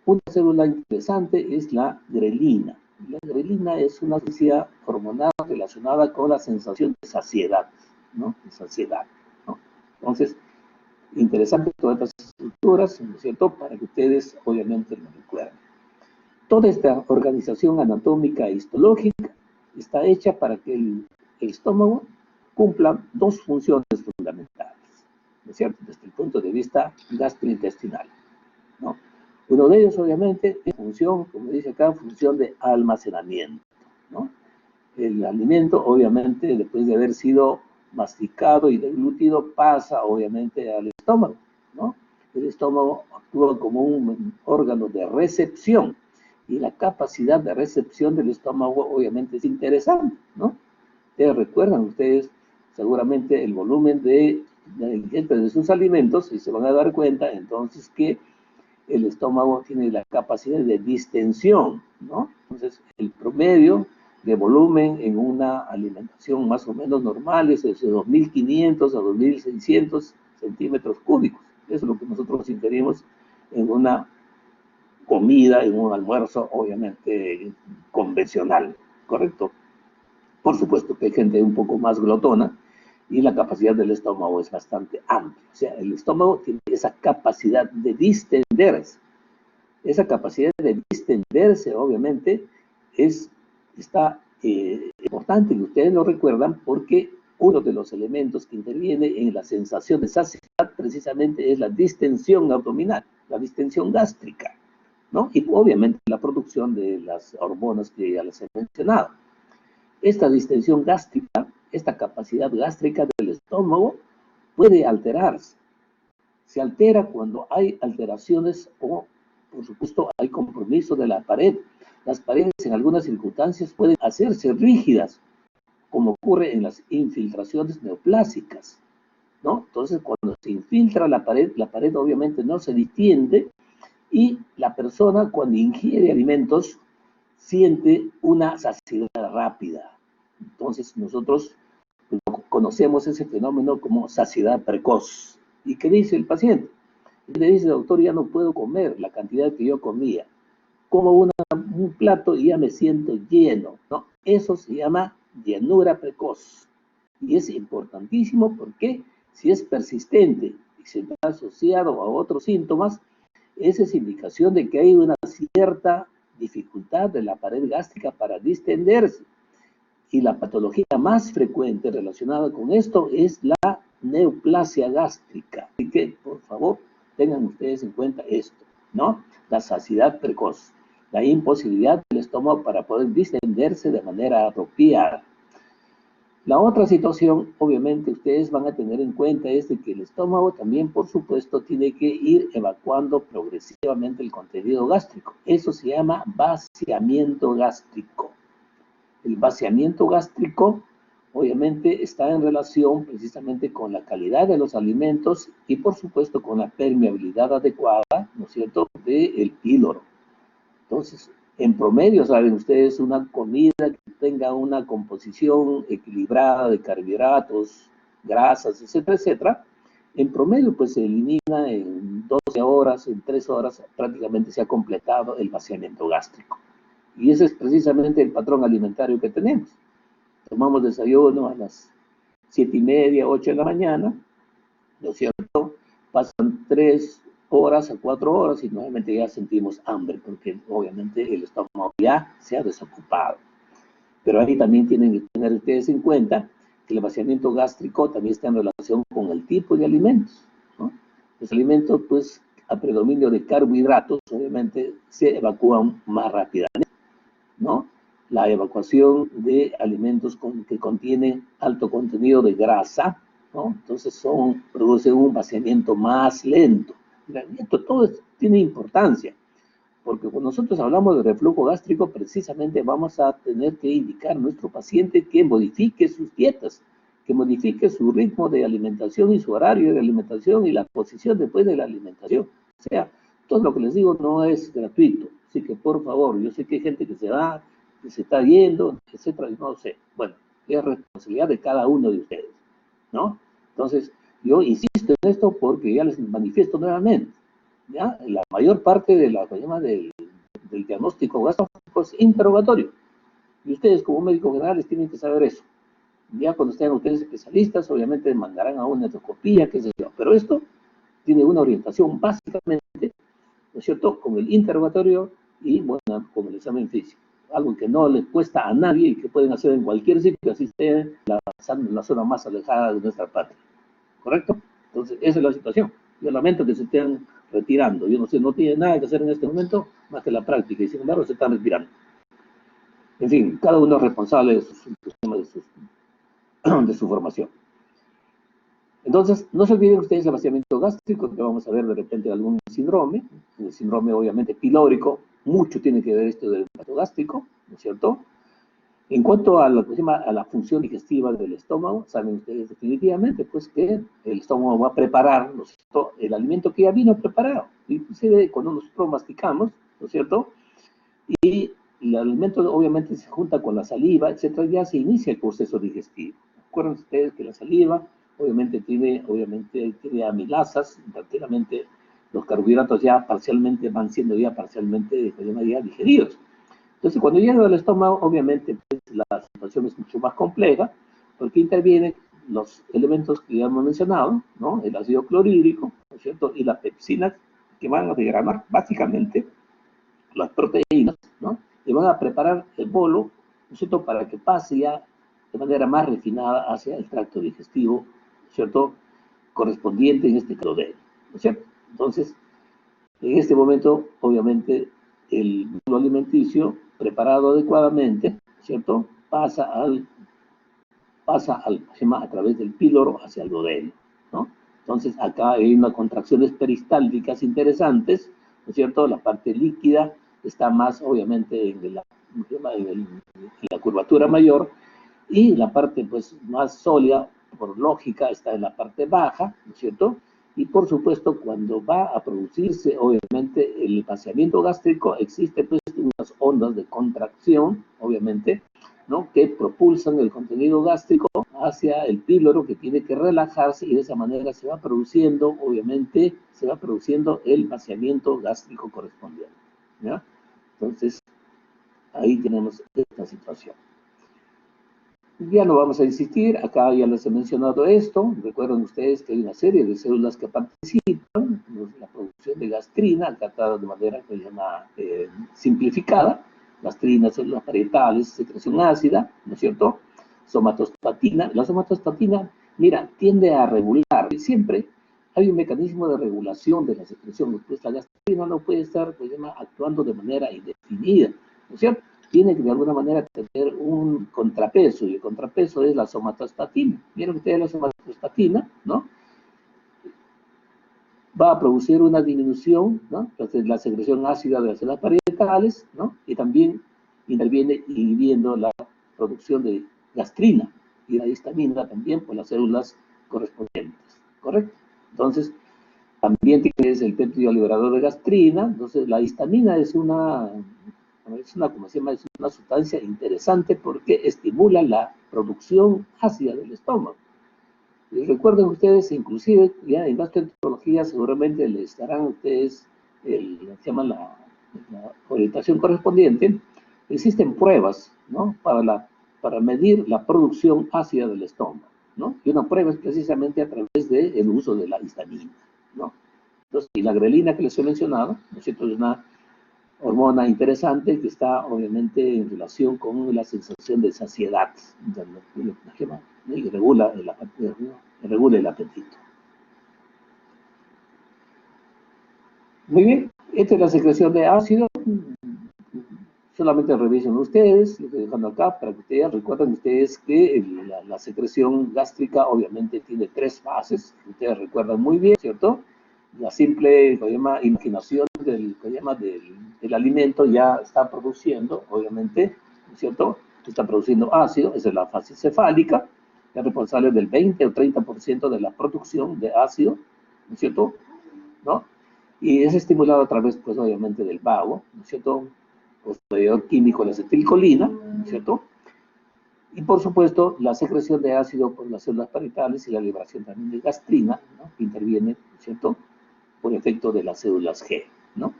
una célula interesante es la grelina. La grelina es una sustancia hormonal relacionada con la sensación de saciedad, ¿no? De saciedad, ¿no? Entonces, interesante todas estas estructuras, ¿no es cierto?, para que ustedes obviamente lo recuerden. Toda esta organización anatómica e histológica está hecha para que el estómago cumpla dos funciones fundamentales, ¿no es cierto?, desde el punto de vista gastrointestinal, ¿no? Uno de ellos, obviamente, es función, como dice acá, función de almacenamiento, ¿no? El alimento, obviamente, después de haber sido masticado y deglutido, pasa, obviamente, al estómago, ¿no? El estómago actúa como un órgano de recepción, y la capacidad de recepción del estómago, obviamente, es interesante, ¿no? Ustedes recuerdan, ustedes seguramente el volumen de ingesta de sus alimentos, y se van a dar cuenta, entonces, que el estómago tiene la capacidad de distensión, ¿no? Entonces, el promedio de volumen en una alimentación más o menos normal es de 2.500 a 2.600 centímetros cúbicos. Eso es lo que nosotros ingerimos en una comida, en un almuerzo, obviamente, convencional, ¿correcto? Por supuesto que hay gente un poco más glotona y la capacidad del estómago es bastante amplia. O sea, el estómago tiene esa capacidad de distenderse. Esa capacidad de distenderse, obviamente, está importante que ustedes lo recuerdan porque uno de los elementos que interviene en la sensación de saciedad precisamente es la distensión abdominal, la distensión gástrica, ¿no? Y obviamente la producción de las hormonas que ya les he mencionado. Esta distensión gástrica, esta capacidad gástrica del estómago puede alterarse. Se altera cuando hay alteraciones o, por supuesto, hay compromiso de la pared. Las paredes en algunas circunstancias pueden hacerse rígidas, como ocurre en las infiltraciones neoplásicas, ¿no? Entonces, cuando se infiltra la pared obviamente no se distiende y la persona cuando ingiere alimentos siente una saciedad rápida. Entonces, nosotros conocemos ese fenómeno como saciedad precoz. ¿Y qué dice el paciente? Le dice, doctor, ya no puedo comer la cantidad que yo comía. Como un plato y ya me siento lleno, ¿no? Eso se llama llenura precoz. Y es importantísimo porque si es persistente y se está asociado a otros síntomas, esa es indicación de que hay una cierta dificultad de la pared gástrica para distenderse. Y la patología más frecuente relacionada con esto es la neoplasia gástrica. Así que, por favor, tengan ustedes en cuenta esto, ¿no? La saciedad precoz, la imposibilidad del estómago para poder distenderse de manera apropiada. La otra situación, obviamente, ustedes van a tener en cuenta es de que el estómago también, por supuesto, tiene que ir evacuando progresivamente el contenido gástrico. Eso se llama vaciamiento gástrico. El vaciamiento gástrico, obviamente, está en relación precisamente con la calidad de los alimentos y, por supuesto, con la permeabilidad adecuada, ¿no es cierto?, del píloro. Entonces, en promedio, saben ustedes, una comida que tenga una composición equilibrada de carbohidratos, grasas, etcétera, etcétera, en promedio, pues se elimina en 12 horas, en 3 horas, prácticamente se ha completado el vaciamiento gástrico. Y ese es precisamente el patrón alimentario que tenemos. Tomamos desayuno a las 7:30, 8 de la mañana, ¿no es cierto? Pasan 3 horas a 4 horas y nuevamente ya sentimos hambre, porque obviamente el estómago ya se ha desocupado. Pero ahí también tienen que tener ustedes en cuenta que el vaciamiento gástrico también está en relación con el tipo de alimentos, ¿no? Los alimentos, pues, a predominio de carbohidratos, obviamente, se evacúan más rápidamente, ¿no? La evacuación de alimentos que contienen alto contenido de grasa, ¿no? Entonces producen un vaciamiento más lento. Todo esto tiene importancia, porque cuando nosotros hablamos de reflujo gástrico, precisamente vamos a tener que indicar a nuestro paciente que modifique sus dietas, que modifique su ritmo de alimentación y su horario de alimentación y la posición después de la alimentación. O sea, todo lo que les digo no es gratuito. Así que, por favor, yo sé que hay gente que se va, que se está yendo, etcétera, no sé. Bueno, es responsabilidad de cada uno de ustedes, ¿no? Entonces, Yo insisto en esto porque ya les manifiesto nuevamente, ¿ya? La mayor parte de la del diagnóstico gastronómico es interrogatorio. Y ustedes como médicos generales tienen que saber eso. Ya cuando estén ustedes especialistas, obviamente mandarán a una endoscopía, qué sé yo. Pero esto tiene una orientación básicamente, ¿no es cierto?, con el interrogatorio y, bueno, con el examen físico. Algo que no le cuesta a nadie y que pueden hacer en cualquier sitio, así esté en la zona más alejada de nuestra patria. ¿Correcto? Entonces, esa es la situación. Yo lamento que se estén retirando. Yo no sé, no tiene nada que hacer en este momento más que la práctica y sin embargo se están retirando. En fin, cada uno es responsable de su formación. Entonces, no se olviden ustedes del vaciamiento gástrico, que vamos a ver de repente algún síndrome, el síndrome obviamente pilórico, mucho tiene que ver esto del vaciamiento gástrico, ¿no es cierto? En cuanto a lo que se llama a la función digestiva del estómago, saben ustedes definitivamente pues que el estómago va a preparar, ¿no es cierto?, el alimento que ya vino preparado. Inclusive cuando nosotros masticamos, ¿no es cierto?, y el alimento obviamente se junta con la saliva, etcétera, ya se inicia el proceso digestivo. Recuerden ustedes que la saliva obviamente tiene amilasas, prácticamente los carbohidratos ya parcialmente van siendo ya parcialmente ya digeridos. Entonces, cuando llega al estómago, obviamente pues, la situación es mucho más compleja, porque intervienen los elementos que ya hemos mencionado, ¿no?, el ácido clorhídrico, ¿no es cierto?, y la pepsina, que van a diagramar básicamente las proteínas, ¿no?, y van a preparar el bolo, ¿no es cierto?, para que pase ya de manera más refinada hacia el tracto digestivo, ¿no es cierto?, correspondiente en este caso de él, ¿no es cierto? Entonces, en este momento, obviamente, el bolo alimenticio preparado adecuadamente, ¿cierto?, pasa a través del píloro hacia el duodeno, ¿no? Entonces, acá hay unas contracciones peristálticas interesantes, ¿no es cierto? La parte líquida está más, obviamente, en la curvatura mayor, y la parte, pues, más sólida, por lógica, está en la parte baja, ¿no es cierto? Y, por supuesto, cuando va a producirse, obviamente, el vaciamiento gástrico, existe, pues, unas ondas de contracción, obviamente, ¿no?, que propulsan el contenido gástrico hacia el píloro, que tiene que relajarse, y de esa manera se va produciendo, obviamente, se va produciendo el vaciamiento gástrico correspondiente, ¿ya? Entonces, ahí tenemos esta situación. Ya no vamos a insistir, acá ya les he mencionado esto. Recuerden ustedes que hay una serie de células que participan en la producción de gastrina, tratada de manera que se llama simplificada. Gastrina, células parietales, secreción ácida, ¿no es cierto? Somatostatina. La somatostatina, mira, tiende a regular. Siempre hay un mecanismo de regulación de la secreción. Pues la gastrina no puede estar, pues, actuando de manera indefinida, ¿no es cierto? Tiene que de alguna manera tener un contrapeso, y el contrapeso es la somatostatina. Vieron ustedes la somatostatina, ¿no? Va a producir una disminución, ¿no?, entonces la secreción ácida de las células parietales, ¿no?, y también interviene inhibiendo la producción de gastrina y la histamina también por las células correspondientes, ¿correcto? Entonces, también tienes el péptido liberador de gastrina. Entonces la histamina es como se llama, es una sustancia interesante porque estimula la producción ácida del estómago. Y recuerden ustedes, inclusive, ya en gastroenterología seguramente les darán ustedes se llama la orientación correspondiente. Existen pruebas, ¿no?, para medir la producción ácida del estómago, ¿no? Y una prueba es precisamente a través del uso de la histamina, ¿no? Entonces, y la grelina que les he mencionado, ¿no es cierto?, es una hormona interesante que está obviamente en relación con la sensación de saciedad, y regula el apetito. Muy bien, esta es la secreción de ácido. Solamente revisen ustedes, lo estoy dejando acá para que ustedes recuerden ustedes que la secreción gástrica obviamente tiene 3 fases, ustedes recuerdan muy bien, ¿cierto? La simple imaginación del alimento ya está produciendo, obviamente, ¿cierto? Está produciendo ácido, esa es la fase cefálica, es responsable del 20 o 30% de la producción de ácido, ¿no es cierto? ¿No? Y es estimulado a través, pues, obviamente, del vago, ¿no es cierto? Posterior químico, la acetilcolina, ¿no es cierto? Y por supuesto, la secreción de ácido por las células parietales y la liberación también de gastrina, ¿no? Que interviene, ¿cierto?, por efecto de las células G, ¿no?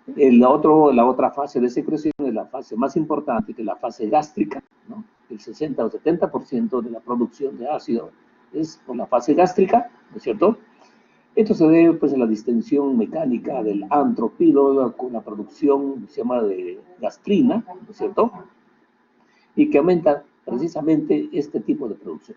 La otra fase de secreción es la fase más importante, que es la fase gástrica, ¿no? El 60 o 70% de la producción de ácido es por la fase gástrica, ¿no es cierto? Esto se debe pues a la distensión mecánica del antropilo con la producción, se llama de gastrina, ¿no es cierto? Y que aumenta precisamente este tipo de producción.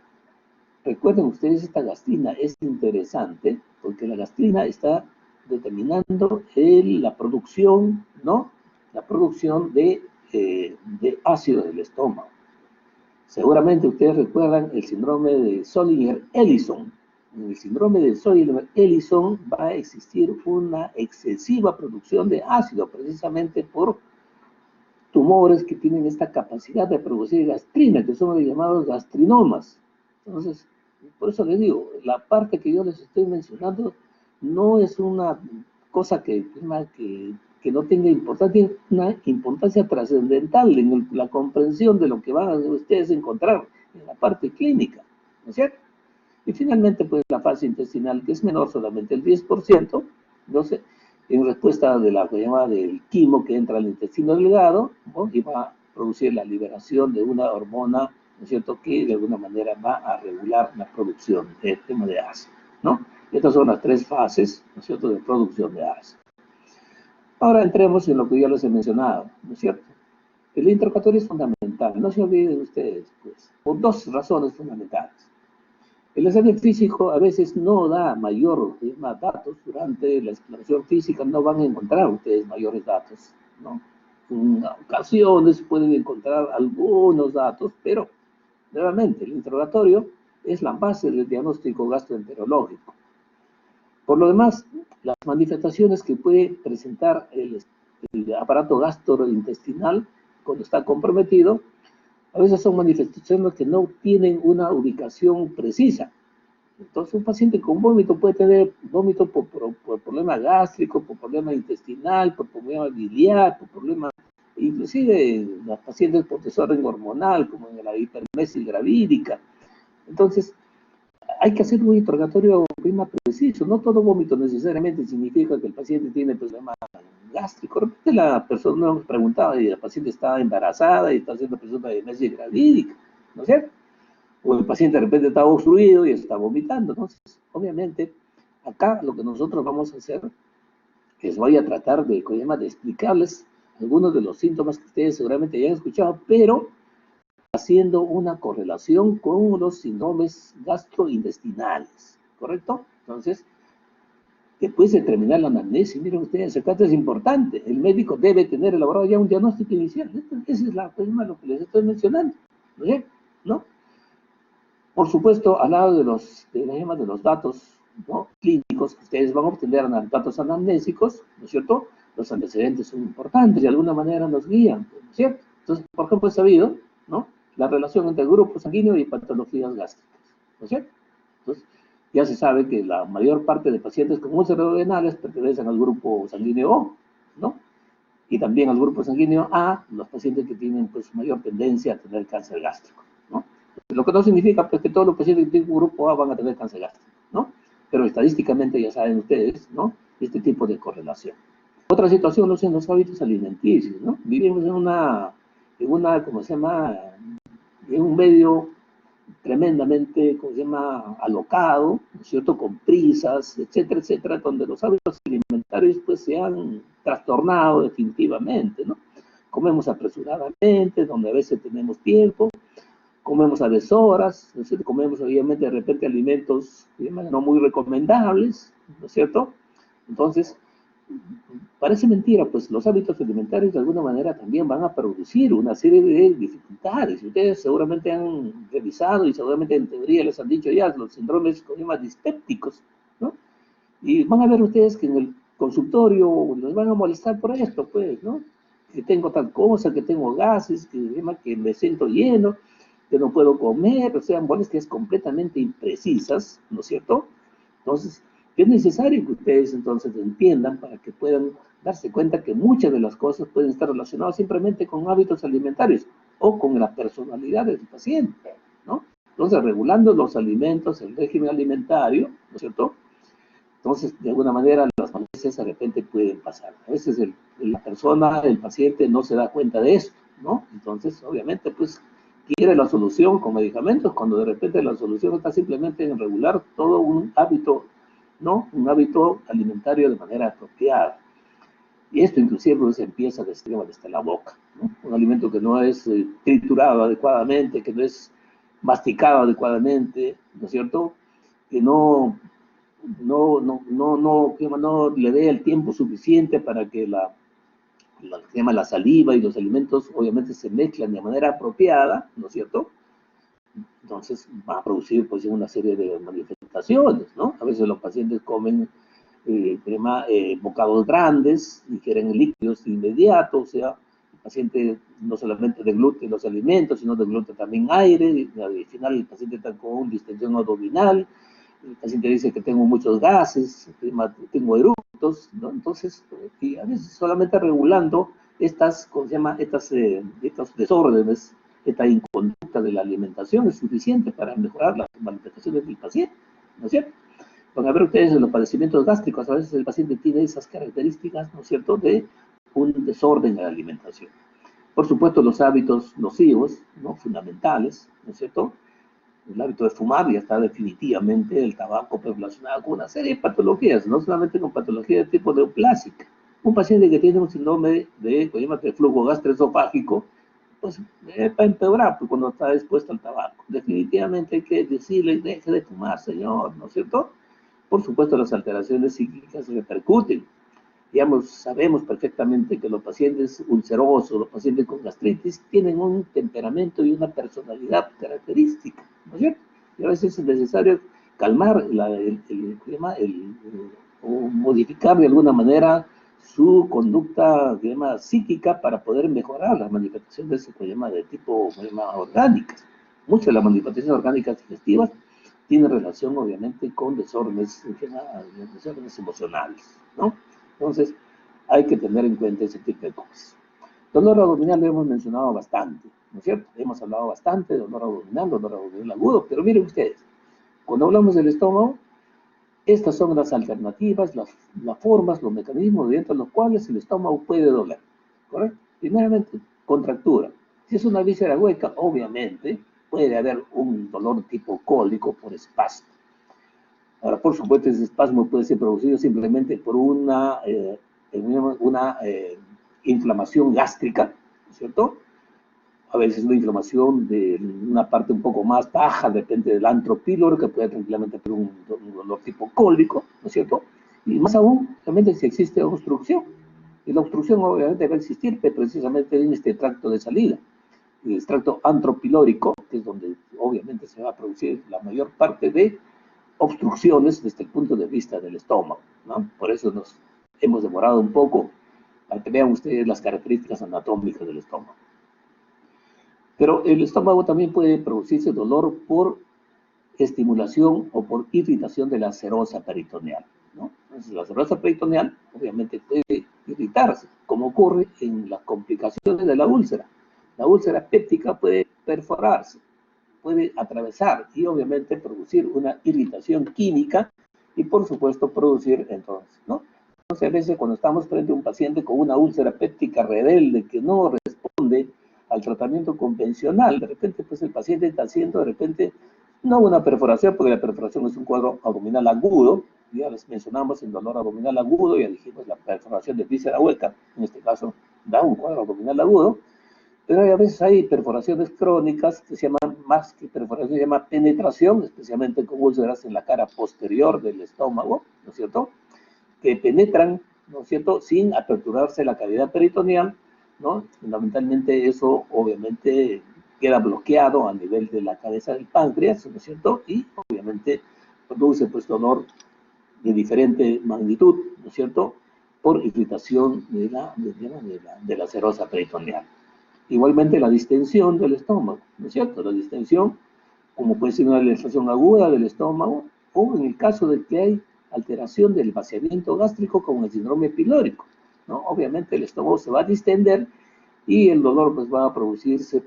Recuerden ustedes, esta gastrina es interesante porque la gastrina está determinando la producción, ¿no? La producción de ácido del estómago. Seguramente ustedes recuerdan el síndrome de Zollinger-Ellison. En el síndrome de Zollinger-Ellison va a existir una excesiva producción de ácido, precisamente por tumores que tienen esta capacidad de producir gastrina, que son los llamados gastrinomas. Entonces, por eso les digo, la parte que yo les estoy mencionando no es una cosa que no tenga importancia, una importancia trascendental en la comprensión de lo que van a ustedes encontrar en la parte clínica, ¿no es cierto? Y finalmente, pues la fase intestinal, que es menor, solamente el 10%, no sé, en respuesta de la que llama del quimo que entra al intestino delgado, ¿no? Y va a producir la liberación de una hormona, ¿no es cierto?, que de alguna manera va a regular la producción del tema de ácido, ¿no? Estas son las tres fases, ¿no es cierto?, de producción de ácido. Ahora entremos en lo que ya les he mencionado, ¿no es cierto? El interrogatorio es fundamental, no se olviden ustedes, pues, por dos razones fundamentales. El examen físico a veces no da más datos. Durante la exploración física no van a encontrar ustedes mayores datos, ¿no? En ocasiones pueden encontrar algunos datos, pero nuevamente el interrogatorio es la base del diagnóstico gastroenterológico. Por lo demás, las manifestaciones que puede presentar el aparato gastrointestinal cuando está comprometido, a veces son manifestaciones que no tienen una ubicación precisa. Entonces, un paciente con vómito puede tener vómito por problema gástrico, por problema intestinal, por problema biliar, por problema, inclusive los pacientes por desorden hormonal, como en la hipermesis gravídica. Entonces, hay que hacer un interrogatorio preciso. No todo vómito necesariamente significa que el paciente tiene problema gástrico. De repente la persona nos preguntaba y la paciente está embarazada y está haciendo persona de hipermesis gravídica, ¿no es cierto? O el paciente de repente está obstruido y está vomitando. Entonces, obviamente, acá lo que nosotros vamos a hacer es voy a tratar de explicarles algunos de los síntomas que ustedes seguramente ya han escuchado, pero haciendo una correlación con los síndromes gastrointestinales, ¿correcto? Entonces, después de terminar la anamnesis, miren ustedes, el caso es importante, el médico debe tener elaborado ya un diagnóstico inicial. Esa es lo que les estoy mencionando, ¿no? Por supuesto, al lado de los datos, ¿no?, clínicos que ustedes van a obtener, datos anamnésicos, ¿no es cierto? Los antecedentes son importantes, de alguna manera nos guían, ¿no es cierto? Entonces, por ejemplo, he sabido, ¿no?, la relación entre el grupo sanguíneo y patologías gástricas, ¿no es cierto? Entonces, ya se sabe que la mayor parte de pacientes con úlceras renales pertenecen al grupo sanguíneo O, ¿no? Y también al grupo sanguíneo A, los pacientes que tienen pues mayor tendencia a tener cáncer gástrico, ¿no? Lo que no significa pues que todos los pacientes que tienen grupo A van a tener cáncer gástrico, ¿no? Pero estadísticamente ya saben ustedes, ¿no?, este tipo de correlación. Otra situación son los hábitos alimenticios, ¿no? Vivimos en ¿cómo se llama?, en un medio tremendamente, ¿cómo se llama?, alocado, ¿no es cierto?, con prisas, etcétera, etcétera, donde los hábitos alimentarios pues se han trastornado definitivamente, ¿no? Comemos apresuradamente, donde a veces tenemos tiempo, comemos a deshoras, ¿no es cierto?, comemos obviamente de repente alimentos no muy recomendables, ¿no es cierto? Entonces, parece mentira, pues los hábitos alimentarios de alguna manera también van a producir una serie de dificultades. Ustedes seguramente han revisado y seguramente en teoría les han dicho ya los síndromes dispépticos, ¿no? Y van a ver ustedes que en el consultorio les van a molestar por esto, pues, ¿no? Que tengo tal cosa, que tengo gases, que me siento lleno, que no puedo comer, o sea, molestias completamente imprecisas, ¿no es cierto? Entonces, es necesario que ustedes entonces entiendan para que puedan darse cuenta que muchas de las cosas pueden estar relacionadas simplemente con hábitos alimentarios. o con la personalidad del paciente, ¿no? Entonces, regulando los alimentos, el régimen alimentario, ¿no es cierto? Entonces, de alguna manera, las molestias de repente pueden pasar. A veces la persona, el paciente, no se da cuenta de esto, ¿no? Entonces, obviamente, pues, quiere la solución con medicamentos, cuando de repente la solución está simplemente en regular todo un hábito, ¿no? Un hábito alimentario de manera apropiada. Y esto inclusive pues, empieza desde la boca, ¿no? Un alimento que no es triturado adecuadamente, que no es masticado adecuadamente, ¿no es cierto? Que no le dé el tiempo suficiente para que la saliva y los alimentos obviamente se mezclan de manera apropiada, ¿no es cierto? Entonces va a producir pues una serie de manifestaciones, ¿no? A veces los pacientes comen bocados grandes, ingieren líquidos inmediatos, o sea, el paciente no solamente deglute los alimentos, sino deglute también aire, y al final el paciente está con distensión abdominal, el paciente dice que tengo muchos gases, tengo eructos, ¿no? Entonces, y a veces solamente regulando ¿cómo se llama? Estos desórdenes, esta inconducta de la alimentación es suficiente para mejorar las manifestaciones del paciente, ¿no es cierto? Van a ver ustedes en los padecimientos gástricos, a veces el paciente tiene esas características, ¿no es cierto?, de un desorden en la alimentación. Por supuesto, los hábitos nocivos, ¿no?, fundamentales, ¿no es cierto? El hábito de fumar ya está definitivamente el tabaco relacionado con una serie de patologías, no solamente con patologías de tipo neoplásica. Un paciente que tiene un síndrome de flujo gastroesofágico, pues va a empeorar pues, cuando está expuesto al tabaco. Definitivamente hay que decirle, deje de fumar, señor, ¿no es cierto? Por supuesto, las alteraciones psíquicas repercuten. Digamos, sabemos perfectamente que los pacientes ulcerosos, los pacientes con gastritis, tienen un temperamento y una personalidad característica, ¿no es cierto? Y a veces es necesario calmar el clima, o modificar de alguna manera su conducta psíquica para poder mejorar las manifestaciones de tipo orgánicas. Muchas de las manifestaciones orgánicas digestivas tienen relación obviamente con desórdenes emocionales, ¿no? Entonces, hay que tener en cuenta ese tipo de cosas. Dolor abdominal lo hemos mencionado bastante, ¿no es cierto? Hemos hablado bastante de dolor abdominal agudo, pero miren ustedes, cuando hablamos del estómago, estas son las alternativas, las formas, los mecanismos mediante los cuales el estómago puede doler, ¿correcto? Primeramente, contractura. Si es una víscera hueca, obviamente puede haber un dolor tipo cólico por espasmo. Ahora, por supuesto, ese espasmo puede ser producido simplemente por una inflamación gástrica, ¿no es cierto? A veces una inflamación de una parte un poco más baja, depende del antro píloro, que puede tranquilamente tener un dolor tipo cólico, ¿no es cierto? Y más aún, realmente si existe obstrucción. Y la obstrucción obviamente va a existir precisamente en este tracto de salida. El tracto antropilórico, que es donde obviamente se va a producir la mayor parte de obstrucciones desde el punto de vista del estómago, ¿no? Por eso nos hemos demorado un poco para que vean ustedes las características anatómicas del estómago. Pero el estómago también puede producirse dolor por estimulación o por irritación de la serosa peritoneal, ¿no? Entonces, la serosa peritoneal obviamente puede irritarse, como ocurre en las complicaciones de la úlcera. La úlcera péptica puede perforarse, puede atravesar y obviamente producir una irritación química y por supuesto producir entonces, ¿no? Entonces a veces cuando estamos frente a un paciente con una úlcera péptica rebelde que no responde al tratamiento convencional, de repente pues el paciente está haciendo de repente no una perforación, porque la perforación es un cuadro abdominal agudo, ya les mencionamos el dolor abdominal agudo, ya dijimos la perforación de víscera hueca, en este caso da un cuadro abdominal agudo, pero a veces hay perforaciones crónicas que se llaman, más que perforación, se llama penetración, especialmente con úlceras en la cara posterior del estómago, ¿no es cierto? Que penetran, ¿no es cierto?, sin aperturarse la cavidad peritoneal, ¿no? Fundamentalmente eso obviamente queda bloqueado a nivel de la cabeza del páncreas, ¿no es cierto? Y obviamente produce pues dolor de diferente magnitud, ¿no es cierto?, por irritación de la serosa peritoneal. Igualmente la distensión del estómago, ¿no es cierto? La distensión, como puede ser una dilatación aguda del estómago, o en el caso de que hay alteración del vaciamiento gástrico como el síndrome pilórico, ¿no? Obviamente el estómago se va a distender y el dolor pues va a producirse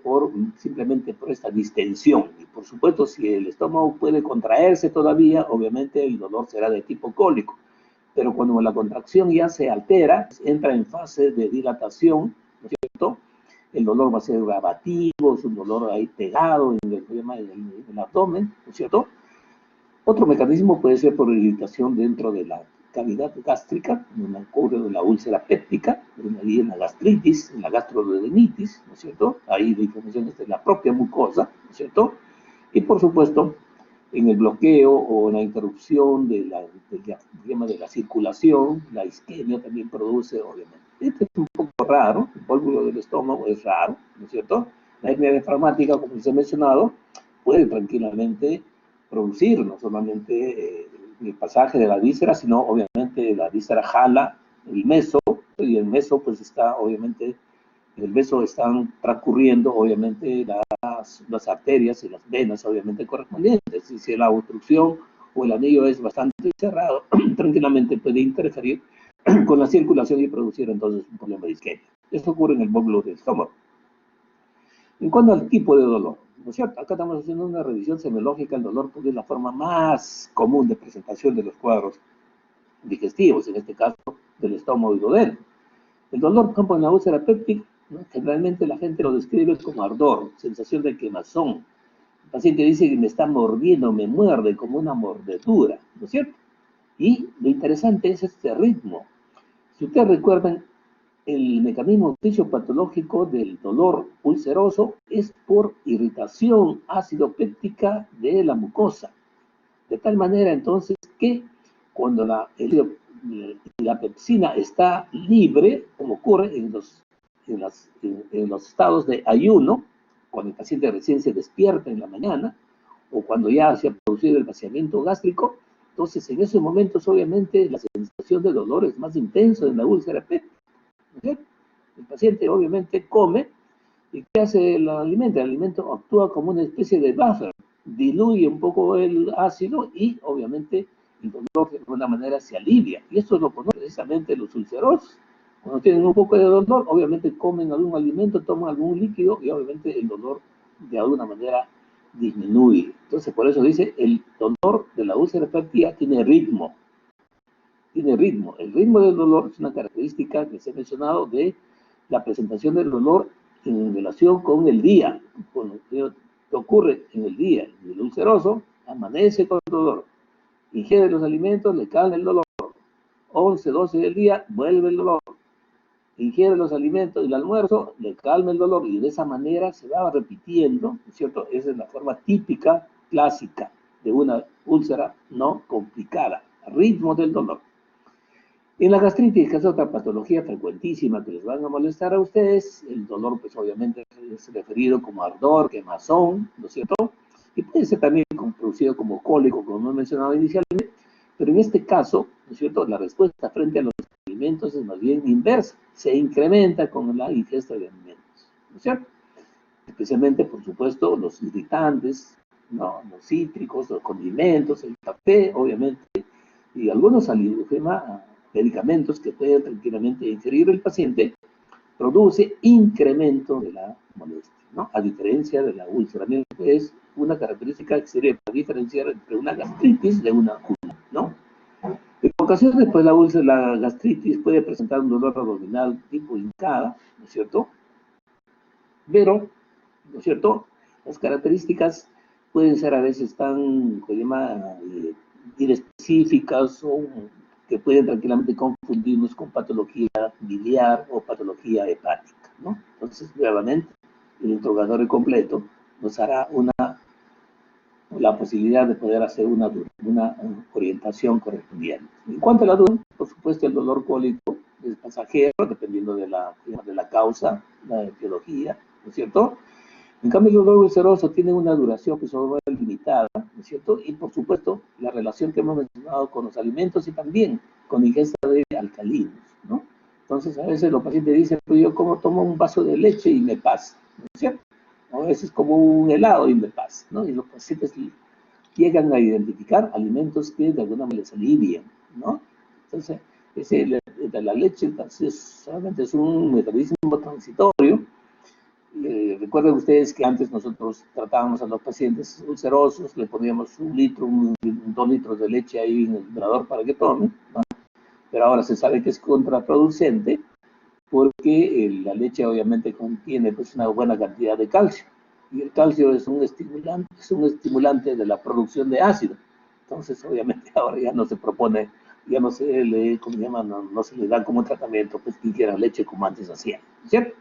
simplemente por esta distensión. Y por supuesto, si el estómago puede contraerse todavía, obviamente el dolor será de tipo cólico. Pero cuando la contracción ya se altera, entra en fase de dilatación, ¿no es cierto? El dolor va a ser abativo, es un dolor ahí pegado en el abdomen, ¿no es cierto? Otro mecanismo puede ser por irritación dentro de la cavidad gástrica, en el cuadro de la úlcera péptica, en la gastritis, en la gastroduodenitis, ¿no es cierto? Ahí la inflamación es de la propia mucosa, ¿no es cierto? Y por supuesto, en el bloqueo o en la interrupción de la circulación, la isquemia también produce, obviamente. Este es un poco raro, el pólvulo del estómago es raro, ¿no es cierto? La hernia diafragmática, como les he mencionado, puede tranquilamente producir no solamente el pasaje de la víscera, sino obviamente la víscera jala el meso, y el meso pues está obviamente, en el meso están transcurriendo obviamente las arterias y las venas obviamente correspondientes, y si la obstrucción o el anillo es bastante cerrado, tranquilamente puede interferir con la circulación y producir entonces un problema de isquemia. Esto ocurre en el módulo del estómago. En cuanto al tipo de dolor, ¿no es cierto? Acá estamos haciendo una revisión semiológica del dolor porque es la forma más común de presentación de los cuadros digestivos, en este caso del estómago y duodeno. El dolor, por ejemplo, en la úlcera péptica, ¿no? Generalmente la gente lo describe como ardor, sensación de quemazón. El paciente dice que me está mordiendo, me muerde como una mordedura, ¿no es cierto? Y lo interesante es este ritmo. Si ustedes recuerdan, el mecanismo fisiopatológico del dolor ulceroso es por irritación ácido-péptica de la mucosa. De tal manera entonces que cuando la pepsina está libre, como ocurre en los estados de ayuno, cuando el paciente recién se despierta en la mañana, o cuando ya se ha producido el vaciamiento gástrico, entonces en esos momentos obviamente la sensación de dolor es más intensa en la úlcera péptica. El paciente obviamente come, ¿y qué hace el alimento? El alimento actúa como una especie de buffer, diluye un poco el ácido y obviamente el dolor de alguna manera se alivia. Y esto lo conocen precisamente los ulcerosos. Cuando tienen un poco de dolor, obviamente comen algún alimento, toman algún líquido y obviamente el dolor de alguna manera disminuye. Entonces por eso dice, el dolor de la úlcera péptica tiene ritmo. Tiene ritmo. El ritmo del dolor es una característica que se ha mencionado de la presentación del dolor en relación con el día, con lo que ocurre en el día. El ulceroso amanece con dolor, ingiere los alimentos, le calma el dolor, 11, 12 del día, vuelve el dolor, ingiere los alimentos y el almuerzo, le calma el dolor, y de esa manera se va repitiendo, ¿no es cierto? Esa es la forma típica, clásica, de una úlcera no complicada, ritmo del dolor. En la gastritis, que es otra patología frecuentísima que les van a molestar a ustedes, el dolor pues obviamente es referido como ardor, quemazón, ¿no es cierto? Y puede ser también producido como cólico, como he mencionado inicialmente, pero en este caso, ¿no es cierto?, la respuesta frente a los alimentos es más bien inversa, se incrementa con la ingesta de alimentos, ¿no es cierto? Especialmente, por supuesto, los irritantes, ¿no?, los cítricos, los condimentos, el café, obviamente, y algunos medicamentos que puede tranquilamente ingerir el paciente, produce incremento de la molestia, ¿no? A diferencia de la úlcera, que es una característica que sería para diferenciar entre una gastritis de una úlcera, ¿no? En ocasiones, pues la gastritis puede presentar un dolor abdominal tipo hincada, ¿no es cierto? Pero, ¿no es cierto?, las características pueden ser a veces tan, inespecíficas o que pueden tranquilamente confundirnos con patología biliar o patología hepática, ¿no? Entonces, nuevamente, el interrogatorio completo nos hará la posibilidad de poder hacer una orientación correspondiente. En cuanto a la duda, por supuesto, el dolor cólico es pasajero, dependiendo de la causa, la etiología, ¿no es cierto? En cambio, el dolor ulceroso tiene una duración que es limitada, ¿no es cierto? Y por supuesto, la relación que hemos mencionado con los alimentos y también con ingesta de alcalinos, ¿no? Entonces, a veces los pacientes dicen, pues yo como tomo un vaso de leche y me pasa, ¿no es cierto? O a veces como un helado y me pasa, ¿no? Y los pacientes llegan a identificar alimentos que de alguna manera les alivian, ¿no? Entonces, la leche entonces, solamente es un mecanismo transitorio Recuerden ustedes que antes nosotros tratábamos a los pacientes ulcerosos, le poníamos 1 litro, 2 litros de leche ahí en el vibrador para que tomen, ¿no? Pero ahora se sabe que es contraproducente porque la leche obviamente contiene pues una buena cantidad de calcio, y el calcio es un estimulante de la producción de ácido. Entonces obviamente ahora ya no se propone, ya no se le, ¿cómo se llama? No se le da como tratamiento pues que quiera leche como antes hacían, ¿cierto?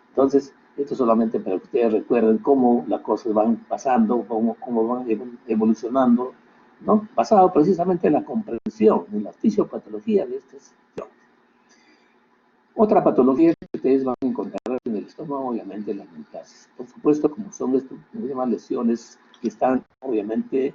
Entonces, esto solamente para que ustedes recuerden cómo las cosas van pasando, cómo van evolucionando, ¿no? Basado precisamente en la comprensión, en la fisiopatología de estas situaciones. Otra patología que ustedes van a encontrar en el estómago, obviamente, la metastasis. Por supuesto, como son estas lesiones que están, obviamente,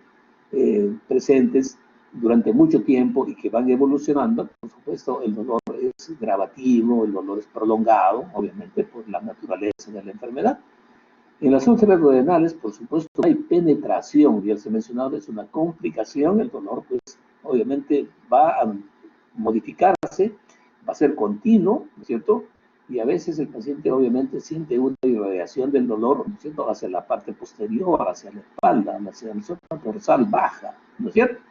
presentes durante mucho tiempo y que van evolucionando, por supuesto, el dolor es gravativo, el dolor es prolongado, obviamente, por la naturaleza de la enfermedad. En las úlceras duodenales, por supuesto, hay penetración, ya se ha mencionado, es una complicación, el dolor, pues, obviamente, va a modificarse, va a ser continuo, ¿no es cierto? Y a veces el paciente, obviamente, siente una irradiación del dolor, ¿no es cierto?, hacia la parte posterior, hacia la espalda, hacia la zona dorsal baja, ¿no es cierto?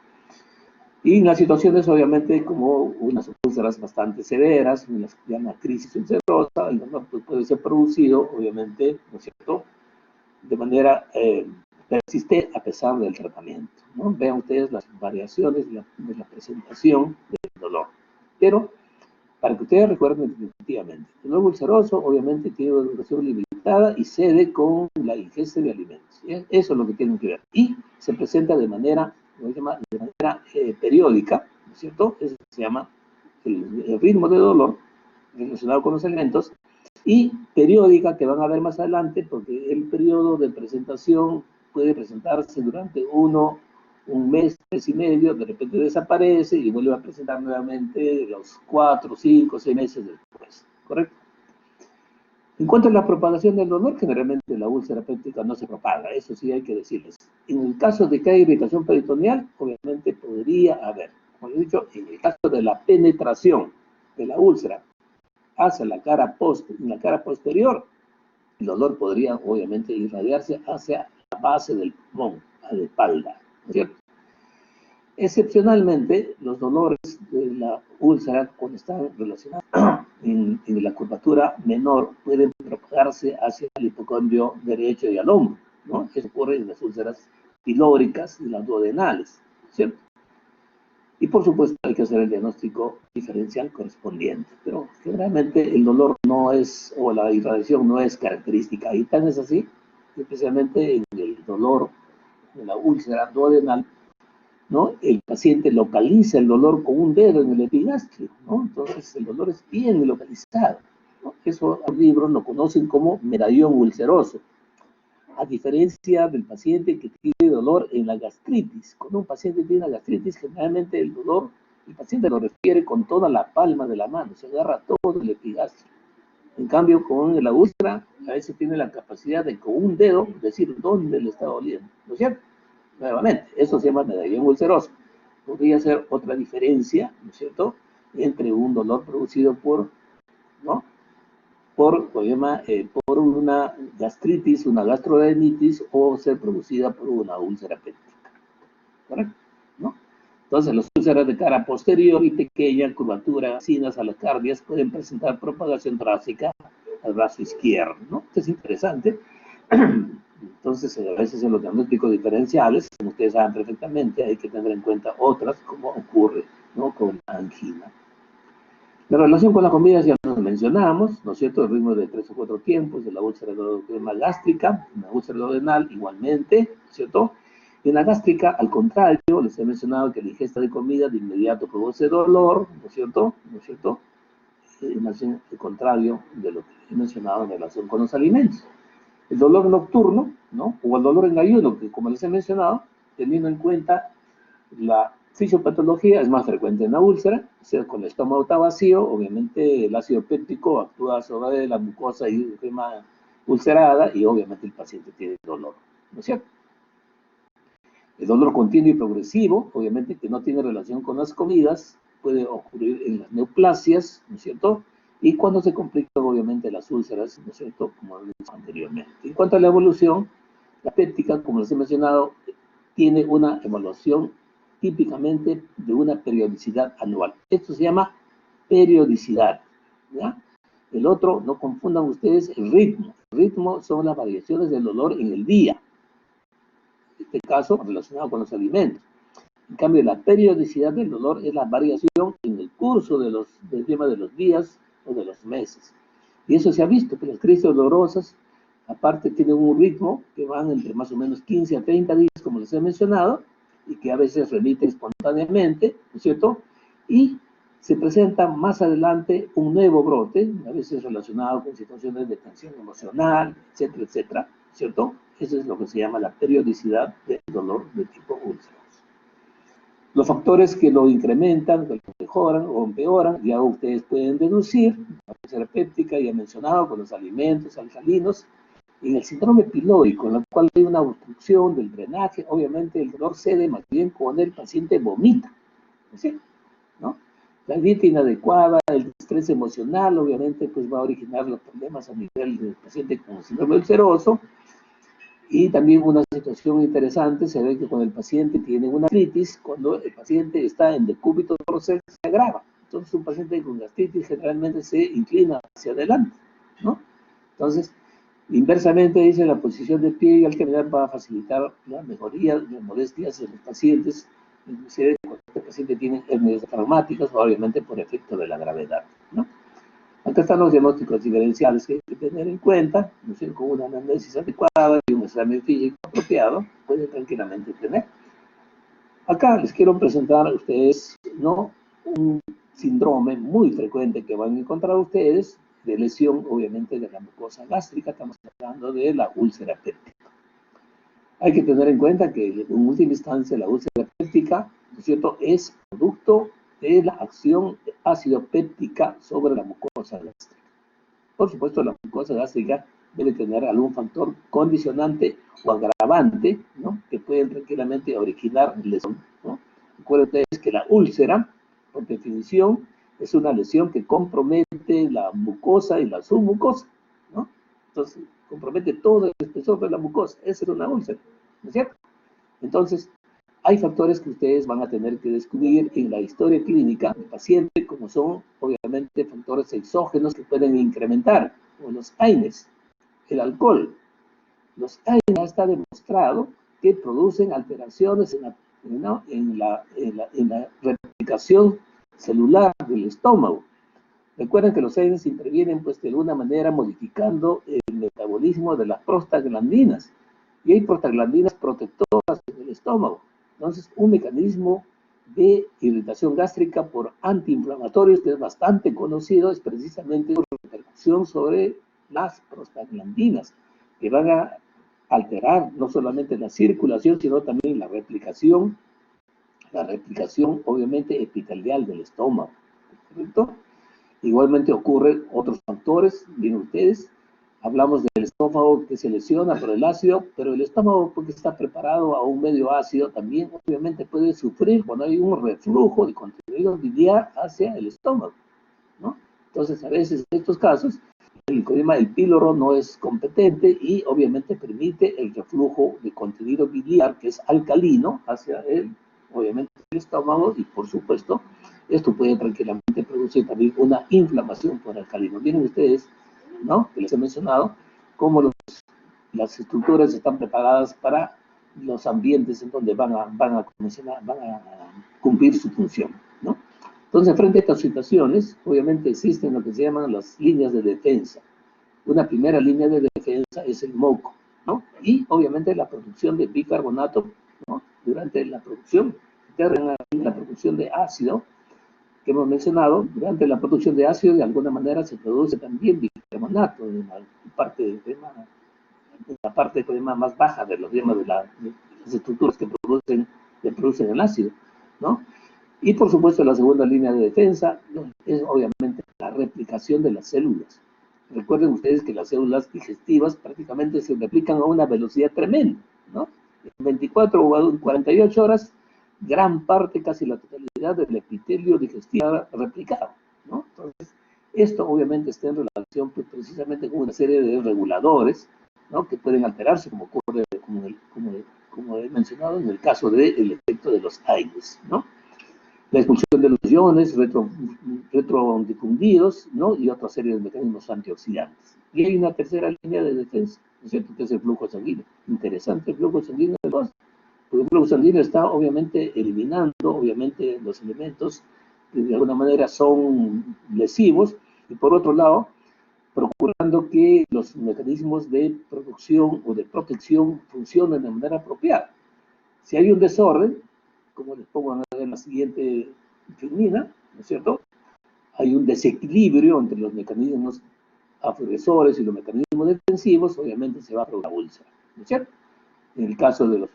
Y en las situaciones, obviamente, como unas úlceras bastante severas, en las que se llama crisis ulcerosa, el dolor pues, puede ser producido, obviamente, ¿no es cierto?, de manera persiste a pesar del tratamiento, ¿no? Vean ustedes las variaciones de la presentación del dolor. Pero, para que ustedes recuerden definitivamente, el dolor ulceroso obviamente tiene una duración limitada y cede con la ingesta de alimentos. ¿Sí? Eso es lo que tienen que ver. Y se presenta de manera, periódica, ¿no es cierto? Eso se llama el ritmo de dolor relacionado con los alimentos, y periódica, que van a ver más adelante, porque el periodo de presentación puede presentarse durante un mes, mes y medio, de repente desaparece y vuelve a presentar nuevamente los 4, 5, 6 meses después, ¿correcto? En cuanto a la propagación del dolor, generalmente la úlcera péptica no se propaga, eso sí hay que decirles. En el caso de que haya irritación peritoneal, obviamente podría haber, como he dicho, en el caso de la penetración de la úlcera hacia la cara posterior, el dolor podría obviamente irradiarse hacia la base del pulmón, a la espalda, ¿no es cierto? Excepcionalmente, los dolores de la úlcera, cuando están relacionados en la curvatura menor, pueden propagarse hacia el hipocondrio derecho y al hombro, ¿no? Eso ocurre en las úlceras pilóricas y las duodenales, ¿cierto? Y por supuesto hay que hacer el diagnóstico diferencial correspondiente, pero generalmente el dolor no es, o la irradiación no es característica, y tan es así, especialmente en el dolor de la úlcera duodenal, ¿no? El paciente localiza el dolor con un dedo en el epigastrio, ¿no? Entonces el dolor es bien localizado, ¿no? Eso los libros lo conocen como medallón ulceroso, a diferencia del paciente que tiene dolor en la gastritis. Cuando un paciente tiene una gastritis, generalmente el dolor, el paciente lo refiere con toda la palma de la mano, se agarra todo el epigastrio. En cambio, con la úlcera, a veces tiene la capacidad de con un dedo decir dónde le está doliendo, ¿no es cierto? Nuevamente, eso se llama medallón ulceroso. Podría ser otra diferencia, ¿no es cierto?, entre un dolor producido por, ¿no?, por una gastritis, una gastroenteritis, o ser producida por una úlcera péptica, ¿correcto? ¿No? Entonces, las úlceras de cara posterior y pequeña, curvatura, vecinas a las cardias, pueden presentar propagación torácica al brazo izquierdo, ¿no? Esto es interesante. Entonces, a veces en los diagnósticos diferenciales, como ustedes saben perfectamente, hay que tener en cuenta otras, como ocurre, ¿no?, con la angina. La relación con la comida ya nos mencionamos, ¿no es cierto? El ritmo de 3 o 4 tiempos de la úlcera gástrica, la úlcera duodenal igualmente, ¿no es cierto? Y en la gástrica, al contrario, les he mencionado que la ingesta de comida de inmediato produce dolor, ¿no es cierto? ¿No es cierto? Más bien el contrario de lo que he mencionado en relación con los alimentos. El dolor nocturno, ¿no?, o el dolor en ayuno, que como les he mencionado, teniendo en cuenta la fisiopatología, es más frecuente en la úlcera, o sea, con el estómago está vacío, obviamente el ácido péptico actúa sobre la mucosa y ulcerada, y obviamente el paciente tiene dolor, ¿no es cierto? El dolor continuo y progresivo, obviamente que no tiene relación con las comidas, puede ocurrir en las neoplasias, ¿no es cierto?, y cuando se complican, obviamente, las úlceras, ¿no es cierto?, como lo dije anteriormente. En cuanto a la evolución, la péptica, como les he mencionado, tiene una evaluación típicamente de una periodicidad anual. Esto se llama periodicidad, ¿ya? El otro, no confundan ustedes el ritmo. El ritmo son las variaciones del dolor en el día, en este caso relacionado con los alimentos. En cambio, la periodicidad del dolor es la variación en el curso del tema de los días o de los meses. Y eso se ha visto, que las crisis dolorosas, aparte, tienen un ritmo que van entre más o menos 15 a 30 días, como les he mencionado, y que a veces remiten espontáneamente, ¿no es cierto? Y se presenta más adelante un nuevo brote, a veces relacionado con situaciones de tensión emocional, etcétera, etcétera, ¿cierto? Eso es lo que se llama la periodicidad del dolor de tipo úlcera. Los factores que lo incrementan, que lo mejoran o empeoran, ya ustedes pueden deducir, la úlcera péptica ya mencionado, con los alimentos alcalinos, en el síndrome piloico, en el cual hay una obstrucción del drenaje, obviamente el dolor cede más bien cuando el paciente vomita, ¿sí? ¿No? La dieta inadecuada, el estrés emocional, obviamente, pues va a originar los problemas a nivel del paciente con síndrome ulceroso. Y también una situación interesante, se ve que cuando el paciente tiene una gastritis, cuando el paciente está en decúbito dorsal, se agrava. Entonces, un paciente con gastritis generalmente se inclina hacia adelante, ¿no? Entonces, inversamente, dice, la posición de pie y al caminar va a facilitar la mejoría de molestias de los pacientes, inclusive cuando el paciente tiene hernias traumáticas, obviamente por efecto de la gravedad, ¿no? Acá están los diagnósticos diferenciales que hay que tener en cuenta, ¿no sé? Con una anamnesis adecuada y un examen físico apropiado, pueden tranquilamente tener. Acá les quiero presentar a ustedes, ¿no?, un síndrome muy frecuente que van a encontrar ustedes de lesión, obviamente, de la mucosa gástrica. Estamos hablando de la úlcera péptica. Hay que tener en cuenta que, en última instancia, la úlcera péptica, ¿no es cierto?, es producto de la acción ácido péptica sobre la mucosa gástrica. Por supuesto, la mucosa gástrica debe tener algún factor condicionante o agravante, ¿no?, que pueden tranquilamente originar lesión, ¿no? Recuerden ustedes que la úlcera, por definición, es una lesión que compromete la mucosa y la submucosa, ¿no? Entonces, compromete todo el espesor de la mucosa. Esa es una úlcera, ¿no es cierto? Entonces, hay factores que ustedes van a tener que descubrir en la historia clínica del paciente, como son, obviamente, factores exógenos que pueden incrementar, como los AINES, el alcohol. Los AINES está demostrado que producen alteraciones en la replicación celular del estómago. Recuerden que los AINES intervienen, pues, de alguna manera modificando el metabolismo de las prostaglandinas. Y hay prostaglandinas protectoras en el estómago. Entonces, un mecanismo de irritación gástrica por antiinflamatorios que es bastante conocido es precisamente una repercusión sobre las prostaglandinas, que van a alterar no solamente la circulación, sino también la replicación obviamente epitelial del estómago, ¿correcto? Igualmente ocurren otros factores, miren ustedes, hablamos del estómago que se lesiona por el ácido, pero el estómago, porque está preparado a un medio ácido, también obviamente puede sufrir cuando hay un reflujo de contenido biliar hacia el estómago, ¿no? Entonces, a veces en estos casos, el coenzima del píloro no es competente y obviamente permite el reflujo de contenido biliar que es alcalino hacia obviamente el estómago, y por supuesto esto puede tranquilamente producir también una inflamación por alcalino. Miren ustedes, ¿no?, que les he mencionado cómo las estructuras están preparadas para los ambientes en donde van a cumplir su función, ¿no? Entonces, frente a estas situaciones, obviamente existen lo que se llaman las líneas de defensa. Una primera línea de defensa es el moco, ¿no? Y obviamente la producción de bicarbonato, ¿no?, durante la producción de ácido que hemos mencionado. Durante la producción de ácido, de alguna manera se produce también bicarbonato en la parte de crema más baja de los de las estructuras que producen el ácido, ¿no? Y por supuesto, la segunda línea de defensa, ¿no?, es obviamente la replicación de las células. Recuerden ustedes que las células digestivas prácticamente se replican a una velocidad tremenda, ¿no? En 24 o 48 horas, gran parte, casi la totalidad del epitelio digestivo replicado, ¿no? Entonces, Esto obviamente está en relación pues, precisamente con una serie de reguladores, ¿no? Que pueden alterarse, como ocurre, como he mencionado, en el caso del efecto de los aires, ¿no? La expulsión de los iones retrodifundidos, ¿no? Y otra serie de mecanismos antioxidantes. Y hay una tercera línea de defensa, ¿no es cierto?, que es el flujo sanguíneo. Interesante el flujo sanguíneo de los, porque el flujo sanguíneo está obviamente eliminando, obviamente, los elementos que de alguna manera son lesivos, y por otro lado, procurando que los mecanismos de producción o de protección funcionen de manera apropiada. Si hay un desorden, como les pongo en la siguiente filmina, ¿no es cierto? Hay un desequilibrio entre los mecanismos agresores y los mecanismos defensivos, obviamente se va a producir una úlcera, ¿no es cierto? En el caso de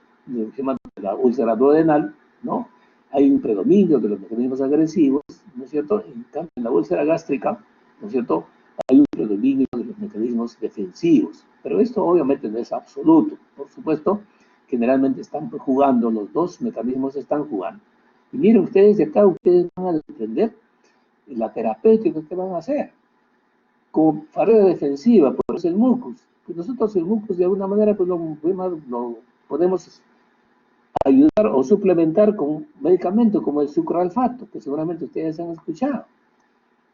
la úlcera duodenal, ¿no? Hay un predominio de los mecanismos agresivos, ¿no es cierto? En cambio, en la úlcera gástrica, ¿no es cierto?, hay un predominio de los mecanismos defensivos. Pero esto obviamente no es absoluto. Por supuesto, generalmente están jugando, los dos mecanismos están jugando. Y miren ustedes, de acá ustedes van a entender la terapéutica que van a hacer. Como barrera defensiva, pues el mucus. Pues nosotros el mucus de alguna manera pues lo podemos ayudar o suplementar con medicamentos como el sucralfato, que seguramente ustedes han escuchado.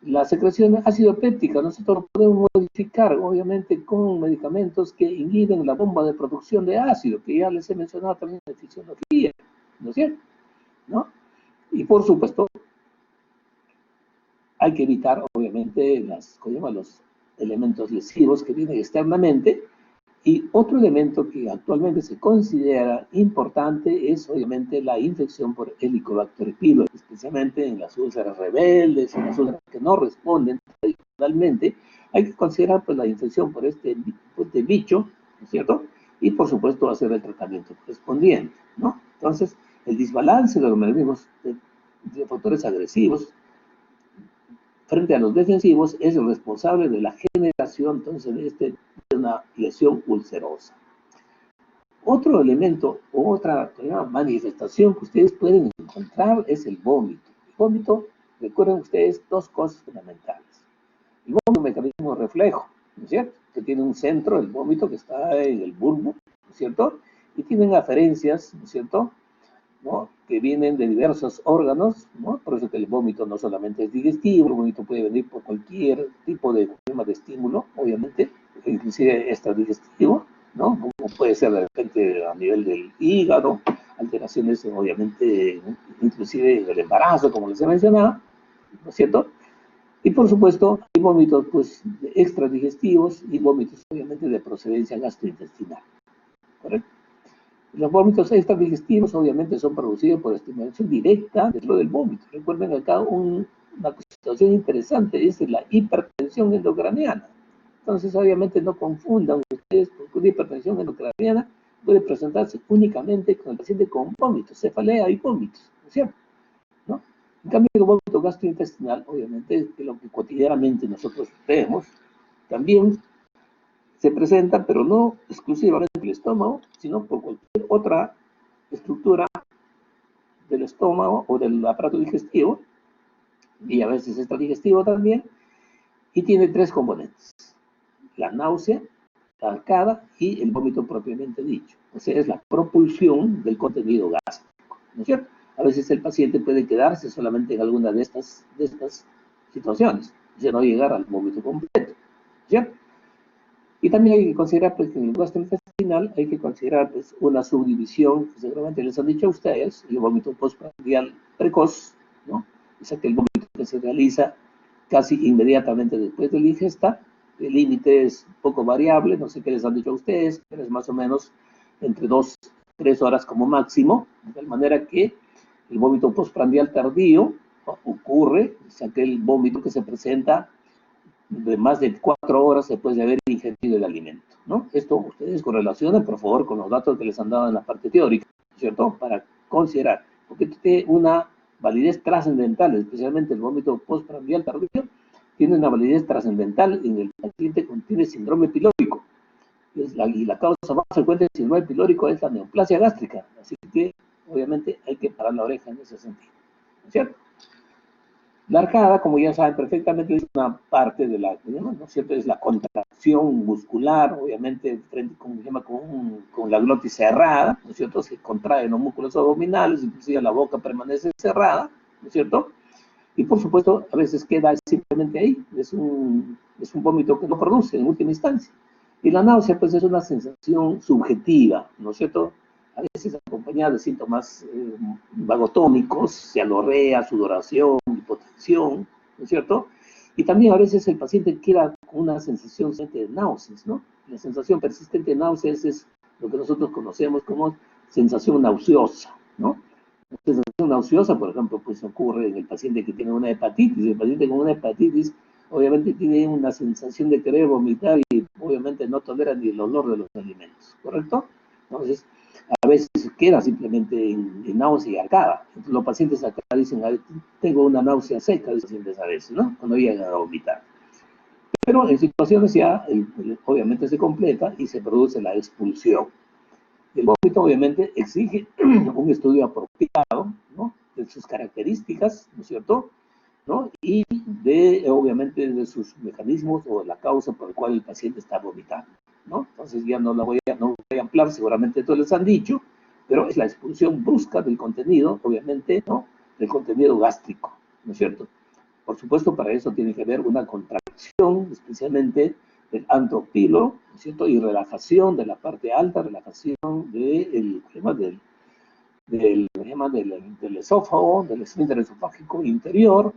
La secreción ácido péptica nosotros lo podemos modificar, obviamente, con medicamentos que inhiben la bomba de producción de ácido, que ya les he mencionado también en fisiología, ¿no es cierto? ¿No? Y por supuesto, hay que evitar, obviamente, los elementos lesivos que vienen externamente. Y otro elemento que actualmente se considera importante es, obviamente, la infección por Helicobacter pylori, especialmente en las úlceras rebeldes, en las úlceras que no responden tradicionalmente. Hay que considerar pues, la infección por este bicho, ¿no es cierto? Y, por supuesto, hacer el tratamiento correspondiente, ¿no? Entonces, el desbalance de los mecanismos de factores agresivos frente a los defensivos es el responsable de la generación, entonces, de una lesión ulcerosa. Otro elemento, otra manifestación que ustedes pueden encontrar es el vómito. El vómito, recuerden ustedes, dos cosas fundamentales. El vómito es un mecanismo de reflejo, ¿no es cierto?, que tiene un centro, el vómito, que está en el bulbo, ¿no es cierto?, y tienen aferencias, ¿no es cierto?, ¿no?, que vienen de diversos órganos, ¿no? Por eso que el vómito no solamente es digestivo, el vómito puede venir por cualquier tipo de problema de estímulo, obviamente, inclusive extradigestivo, ¿no? Como puede ser de repente a nivel del hígado, alteraciones obviamente, inclusive del embarazo, como les he mencionado, ¿no es cierto? Y por supuesto, hay vómitos pues, extradigestivos y vómitos obviamente de procedencia gastrointestinal, ¿correcto? Los vómitos extradigestivos obviamente son producidos por estimulación directa dentro del vómito. Recuerden acá una situación interesante, es la hipertensión endocraniana. Entonces obviamente no confundan ustedes, porque una hipertensión endocraniana puede presentarse únicamente con el paciente con vómitos, cefalea y vómitos, ¿no es cierto? ¿No? En cambio, el vómito gastrointestinal, obviamente, que lo que cotidianamente nosotros vemos, también se presenta, pero no exclusivamente por el estómago, sino por cualquier otra estructura del estómago o del aparato digestivo, y a veces extradigestivo también, y tiene tres componentes: la náusea, la arcada y el vómito propiamente dicho. O sea, es la propulsión del contenido gástrico, ¿no es cierto? A veces el paciente puede quedarse solamente en alguna de estas situaciones, o sea, no llegar al vómito completo, ¿cierto? Y también hay que considerar, pues, que en el gastrointestinal hay que considerar, pues, una subdivisión, que seguramente les han dicho a ustedes, el vómito postprandial precoz, ¿no? O sea, que el vómito que se realiza casi inmediatamente después de la ingesta, el límite es poco variable, no sé qué les han dicho a ustedes, pero es más o menos entre 2 a 3 horas como máximo, de tal manera que el vómito postprandial tardío ocurre, o sea, que el vómito que se presenta de más de 4 horas después de haber ingerido el alimento, ¿no? Esto ustedes correlacionen, por favor, con los datos que les han dado en la parte teórica, ¿cierto? Para considerar, porque tiene una validez trascendental, especialmente el vómito postprandial tardío, tiene una validez trascendental en el paciente que tiene síndrome pilórico. Y la causa más frecuente del síndrome pilórico es la neoplasia gástrica, así que obviamente hay que parar la oreja en ese sentido, ¿no es cierto? La arcada, como ya saben perfectamente, es una parte de la, ¿no es cierto? Es la contracción muscular, obviamente, frente, como se llama, con la glotis cerrada, ¿no es cierto? Se contraen los músculos abdominales, inclusive la boca permanece cerrada, ¿no es cierto? Y por supuesto, a veces queda simplemente ahí, es un vómito que no produce en última instancia. Y la náusea, pues, es una sensación subjetiva, ¿no es cierto? A veces acompañada de síntomas vagotómicos, cialorrea, sudoración, hipotensión, ¿no es cierto? Y también a veces el paciente queda con una sensación de náuseas, ¿no? La sensación persistente de náuseas es lo que nosotros conocemos como sensación nauseosa, ¿no? La sensación nauseosa, por ejemplo, pues ocurre en el paciente que tiene una hepatitis. El paciente con una hepatitis obviamente tiene una sensación de querer vomitar y obviamente no tolera ni el olor de los alimentos, ¿correcto? Entonces, a veces queda simplemente en náusea y arcada. Entonces, los pacientes acá dicen, tengo una náusea seca, los pacientes a veces, ¿no? Cuando llegan a vomitar. Pero en situaciones ya, obviamente se completa y se produce la expulsión. El vómito obviamente exige un estudio apropiado, ¿no? De sus características, ¿no es cierto? ¿No? Y obviamente, de sus mecanismos o la causa por la cual el paciente está vomitando, ¿no? Entonces ya no voy a ampliar, seguramente todos les han dicho, pero es la expulsión brusca del contenido, obviamente, ¿no? Del contenido gástrico, ¿no es cierto? Por supuesto, para eso tiene que haber una contracción, especialmente del antropilo, ¿no es cierto? Y relajación de la parte alta, relajación del del esófago, del esfínter esofágico interior,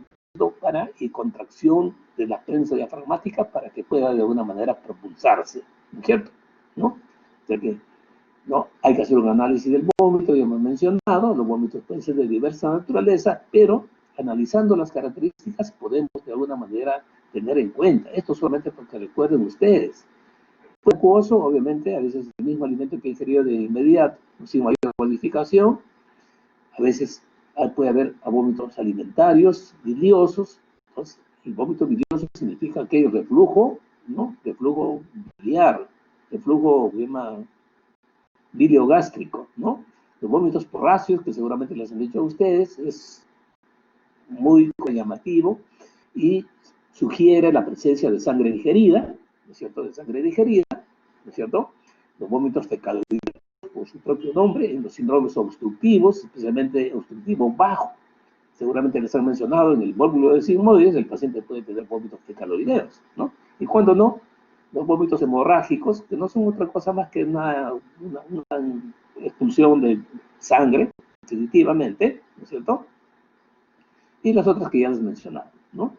y contracción de la prensa diafragmática para que pueda de alguna manera propulsarse, ¿no es cierto? ¿No? O sea que, ¿no? Hay que hacer un análisis del vómito, ya hemos mencionado, los vómitos pueden ser de diversa naturaleza, pero analizando las características podemos de alguna manera tener en cuenta. Esto solamente porque recuerden ustedes. Fue acuoso, obviamente, a veces el mismo alimento que ingerió de inmediato, sin mayor modificación. A veces puede haber vómitos alimentarios, biliosos. Entonces, el vómito bilioso significa que hay reflujo, ¿no? Reflujo biliar, reflujo biliogástrico, ¿no? Los vómitos porráceos, que seguramente les han dicho a ustedes, es muy llamativo y sugiere la presencia de sangre digerida, ¿no es cierto? De sangre digerida, ¿no es cierto? Los vómitos fecaloideos, por su propio nombre, en los síndromes obstructivos, especialmente obstructivo bajo. Seguramente les han mencionado en el vómito de sigmoides, el paciente puede tener vómitos fecaloideos, ¿no? Y cuando no, los vómitos hemorrágicos, que no son otra cosa más que una expulsión de sangre, definitivamente, ¿no es cierto? Y las otras que ya les mencionaba, ¿no?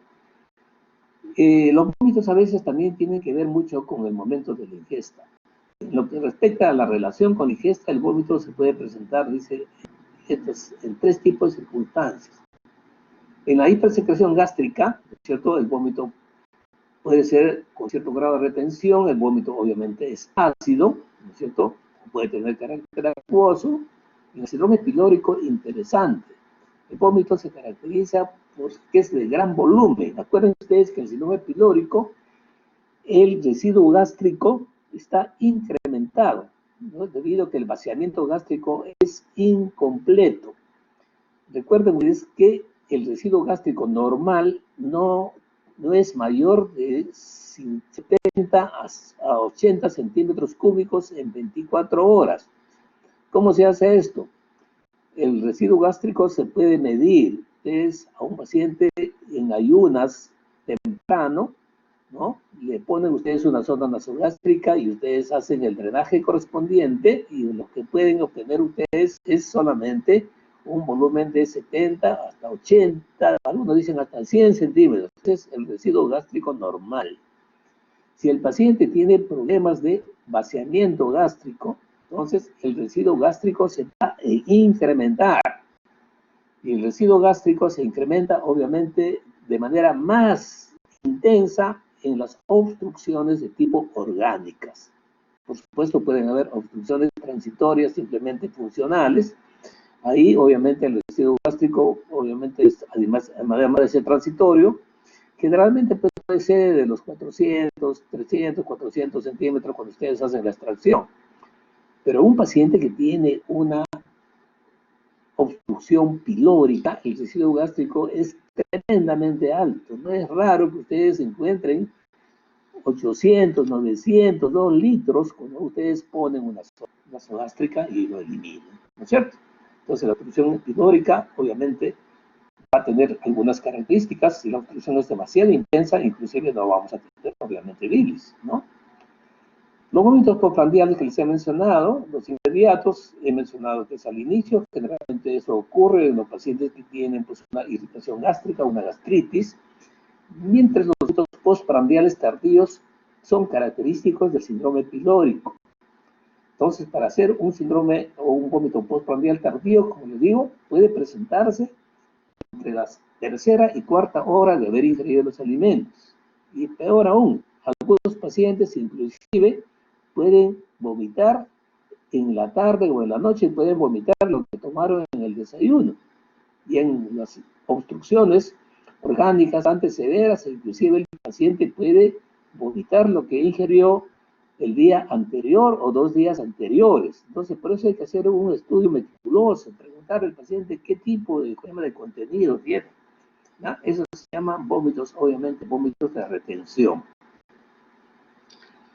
Los vómitos a veces también tienen que ver mucho con el momento de la ingesta. En lo que respecta a la relación con la ingesta, el vómito se puede presentar, dice, en tres tipos de circunstancias. En la hipersecreción gástrica, ¿cierto? El vómito puede ser con cierto grado de retención, el vómito obviamente es ácido, ¿no es cierto? Puede tener carácter acuoso. En el síndrome pilórico, interesante. El vómito se caracteriza porque es de gran volumen. Acuérdense ustedes que en el síndrome pilórico el residuo gástrico está incrementado, ¿no? Debido a que el vaciamiento gástrico es incompleto. Recuerden ustedes que el residuo gástrico normal no es mayor de 70 a 80 centímetros cúbicos en 24 horas. ¿Cómo se hace esto? El residuo gástrico se puede medir. Ustedes a un paciente en ayunas temprano, ¿no? Le ponen ustedes una sonda nasogástrica y ustedes hacen el drenaje correspondiente y lo que pueden obtener ustedes es solamente un volumen de 70 hasta 80, algunos dicen hasta 100 centímetros. Ese es el residuo gástrico normal. Si el paciente tiene problemas de vaciamiento gástrico, entonces el residuo gástrico se va a incrementar. Y el residuo gástrico se incrementa obviamente de manera más intensa en las obstrucciones de tipo orgánicas. Por supuesto, pueden haber obstrucciones transitorias simplemente funcionales. Ahí, obviamente, el residuo gástrico, obviamente, además de ser transitorio, generalmente puede ser de los 400, 300, 400 centímetros cuando ustedes hacen la extracción. Pero un paciente que tiene una obstrucción pilórica, el residuo gástrico es tremendamente alto. No es raro que ustedes encuentren 800, 900, 2 litros cuando ustedes ponen una sonda gástrica y lo eliminan, ¿no es cierto? Entonces la obstrucción pilórica obviamente va a tener algunas características. Si la obstrucción es demasiado intensa, inclusive no vamos a tener obviamente bilis, ¿no? Los vómitos postprandiales que les he mencionado, los inmediatos, he mencionado que es al inicio, generalmente eso ocurre en los pacientes que tienen pues, una irritación gástrica, una gastritis, mientras los vómitos postprandiales tardíos son característicos del síndrome pilórico. Entonces, para hacer un síndrome o un vómito postprandial tardío, como les digo, puede presentarse entre la tercera y cuarta hora de haber ingerido los alimentos. Y peor aún, algunos pacientes inclusive pueden vomitar en la tarde o en la noche, pueden vomitar lo que tomaron en el desayuno. Y en las obstrucciones orgánicas antes severas, inclusive el paciente puede vomitar lo que ingirió el día anterior o 2 días anteriores. Entonces, por eso hay que hacer un estudio meticuloso, preguntar al paciente qué tipo de contenido tiene. ¿No? Eso se llama vómitos, obviamente, vómitos de retención.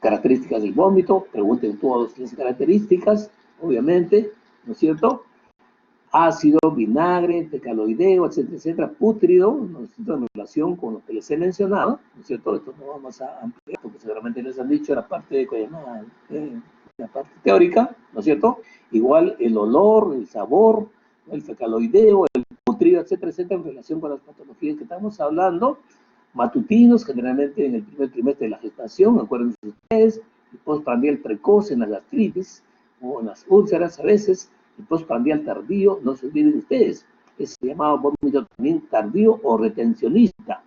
Características del vómito, pregunten todas las características, obviamente, ¿no es cierto? Ácido, vinagre, tecaloideo, etcétera, etcétera, pútrido, ¿no es cierto? En relación con lo que les he mencionado, ¿no es cierto? Esto no vamos a ampliar porque seguramente les han dicho la parte, la parte teórica, ¿no es cierto? Igual el olor, el sabor, el fecaloideo, el pútrido, etcétera, etcétera, en relación con las patologías que estamos hablando. Matutinos, generalmente en el primer trimestre de la gestación, acuérdense ustedes, el postprandial precoz en la gastritis o en las úlceras a veces, el postprandial tardío, no se olviden ustedes, es llamado vómito también tardío o retencionista,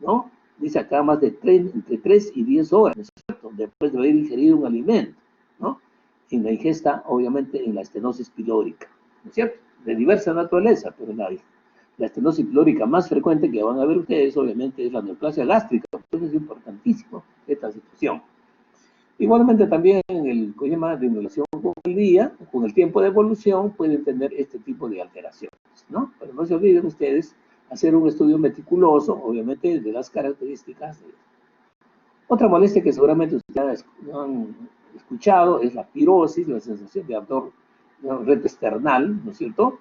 ¿no? Dice acá más de entre 3 y 10 horas, ¿no es cierto? Después de haber ingerido un alimento, ¿no? En la ingesta, obviamente, en la estenosis pilórica, ¿no es cierto? De diversa naturaleza, pero la estenosis pilórica más frecuente que van a ver ustedes, obviamente, es la neoplasia gástrica. Entonces es importantísimo esta situación. Igualmente también el problema de relación con el día, con el tiempo de evolución, pueden tener este tipo de alteraciones, ¿no? Pero no se olviden ustedes hacer un estudio meticuloso, obviamente, de las características. Otra molestia que seguramente ustedes han escuchado es la pirosis, la sensación de ardor retroesternal, ¿no es cierto?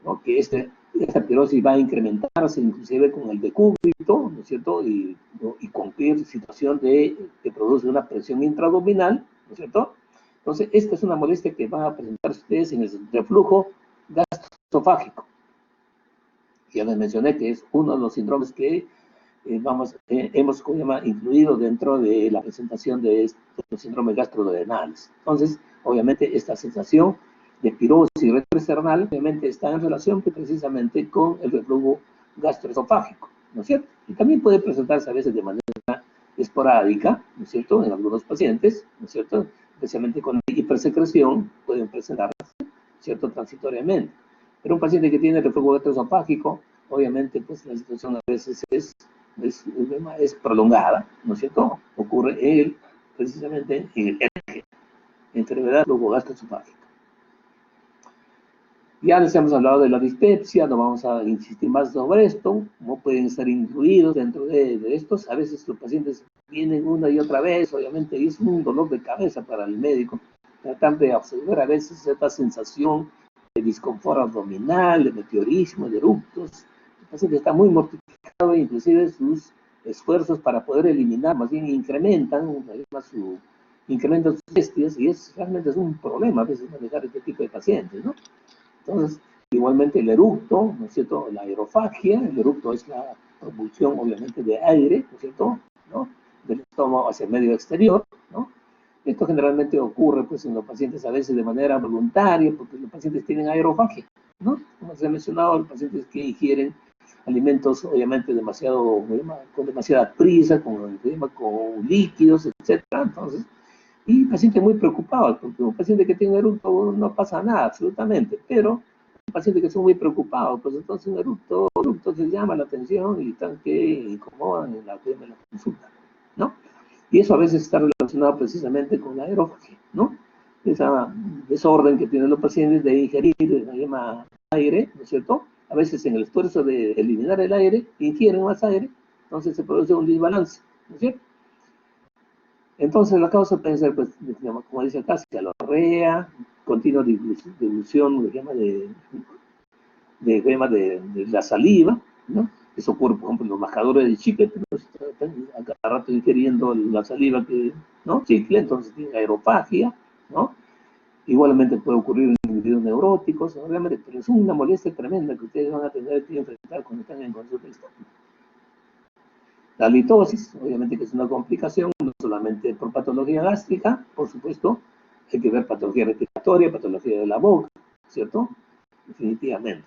¿No? Que esta pirosis va a incrementarse inclusive con el decúbito, ¿no es cierto? Y cualquier situación que produce una presión intraabdominal, ¿no es cierto? Entonces, esta es una molestia que van a presentar ustedes en el reflujo gastroesofágico. Ya les mencioné que es uno de los síndromes que hemos incluido dentro de la presentación de estos síndromes gastroduodenales. Entonces, obviamente, esta sensación de pirosis retroesternal, obviamente está en relación precisamente con el reflujo gastroesofágico, ¿no es cierto? Y también puede presentarse a veces de manera esporádica, ¿no es cierto?, en algunos pacientes, ¿no es cierto?, especialmente con hipersecreción, pueden presentarse, ¿no es cierto?, transitoriamente. Pero un paciente que tiene reflujo gastroesofágico, obviamente, pues la situación a veces es prolongada, ¿no es cierto?, ocurre precisamente en el eje, enfermedad reflujo gastroesofágico. Ya les hemos hablado de la dispepsia, no vamos a insistir más sobre esto, cómo pueden estar incluidos dentro de estos. A veces los pacientes vienen una y otra vez, obviamente, y es un dolor de cabeza para el médico, tratando de absorber a veces esta sensación de disconfort abdominal, de meteorismo, de eructos. El paciente está muy mortificado, inclusive sus esfuerzos para poder eliminar, más bien incrementan sus bestias, y realmente es un problema a veces manejar este tipo de pacientes, ¿no? Entonces, igualmente el eructo, ¿no es cierto?, la aerofagia, el eructo es la propulsión, obviamente, de aire, ¿no es cierto?, ¿no?, del estómago hacia el medio exterior, ¿no? Esto generalmente ocurre, pues, en los pacientes a veces de manera voluntaria, porque los pacientes tienen aerofagia, ¿no? Como se ha mencionado, los pacientes que ingieren alimentos, obviamente, con demasiada prisa, con líquidos, etcétera. Entonces, y pacientes muy preocupados, porque un paciente que tiene eructo no pasa nada, absolutamente, pero pacientes que son muy preocupados, pues entonces un eructo les llama la atención y están que incomodan en la consulta, ¿no? Y eso a veces está relacionado precisamente con la aerofagia, ¿no? Esa desorden que tienen los pacientes de ingerir aire, ¿no es cierto?, a veces en el esfuerzo de eliminar el aire, ingieren más aire, entonces se produce un desbalance, ¿no es cierto? Entonces la causa puede ser, pues, como dice acá, cialorrea, continua dilución, de la saliva, ¿no? Eso ocurre, por ejemplo, en los majadores de chicle, a cada rato ingiriendo la saliva, ¿no? Chicle, entonces tiene aerofagia, ¿no? Igualmente puede ocurrir en individuos neuróticos, ¿no? Realmente, pero es una molestia tremenda que ustedes van a tener que enfrentar cuando están en consulta externa. La litosis, obviamente que es una complicación, no solamente por patología gástrica, por supuesto, hay que ver patología respiratoria, patología de la boca, ¿cierto? Definitivamente.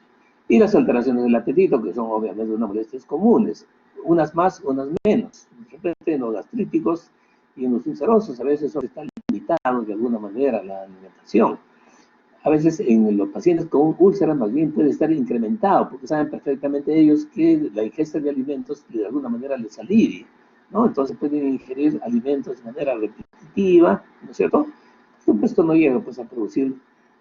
Y las alteraciones del apetito, que son obviamente unas molestias comunes, unas más, unas menos. De repente en los gastríticos y en los ulcerosos a veces están limitados de alguna manera la alimentación. A veces en los pacientes con úlceras más bien puede estar incrementado, porque saben perfectamente ellos que la ingesta de alimentos de alguna manera les alivia, ¿no? Entonces pueden ingerir alimentos de manera repetitiva, ¿no es cierto? Por supuesto no llega pues a producir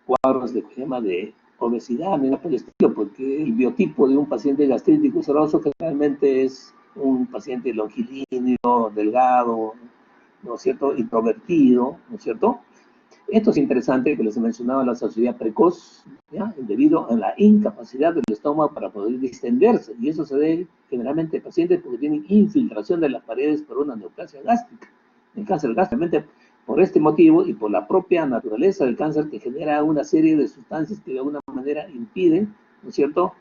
cuadros de obesidad ni nada por el estilo, porque el biotipo de un paciente gastrítico ulceroso generalmente es un paciente longilíneo, delgado, ¿no es cierto? Introvertido, ¿no es cierto? Esto es interesante que les he mencionado la saciedad precoz, ¿ya? Debido a la incapacidad del estómago para poder distenderse, y eso se debe generalmente a pacientes porque tienen infiltración de las paredes por una neoplasia gástrica. El cáncer gástrico, por este motivo y por la propia naturaleza del cáncer que genera una serie de sustancias que de alguna manera impiden, ¿no es cierto?,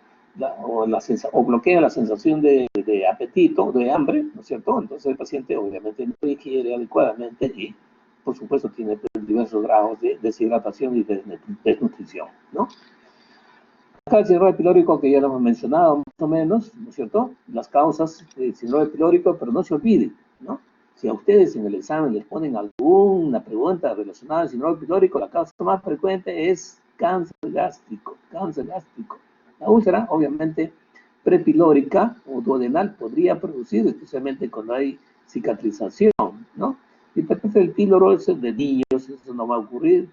o bloquea la sensación de apetito, de hambre, ¿no es cierto? Entonces el paciente obviamente no ingiere adecuadamente y por supuesto tiene diversos grados de deshidratación y de desnutrición, ¿no? Acá el síndrome pilórico que ya lo hemos mencionado más o menos, ¿no es cierto? Las causas del síndrome pilórico, pero no se olviden, ¿no? Si a ustedes en el examen les ponen alguna pregunta relacionada al síndrome pilórico, la causa más frecuente es cáncer gástrico, cáncer gástrico. La úlcera, obviamente, prepilórica o duodenal podría producir, especialmente cuando hay cicatrización, ¿no? Y hipertrofia del píloro es de niños, eso no va a ocurrir.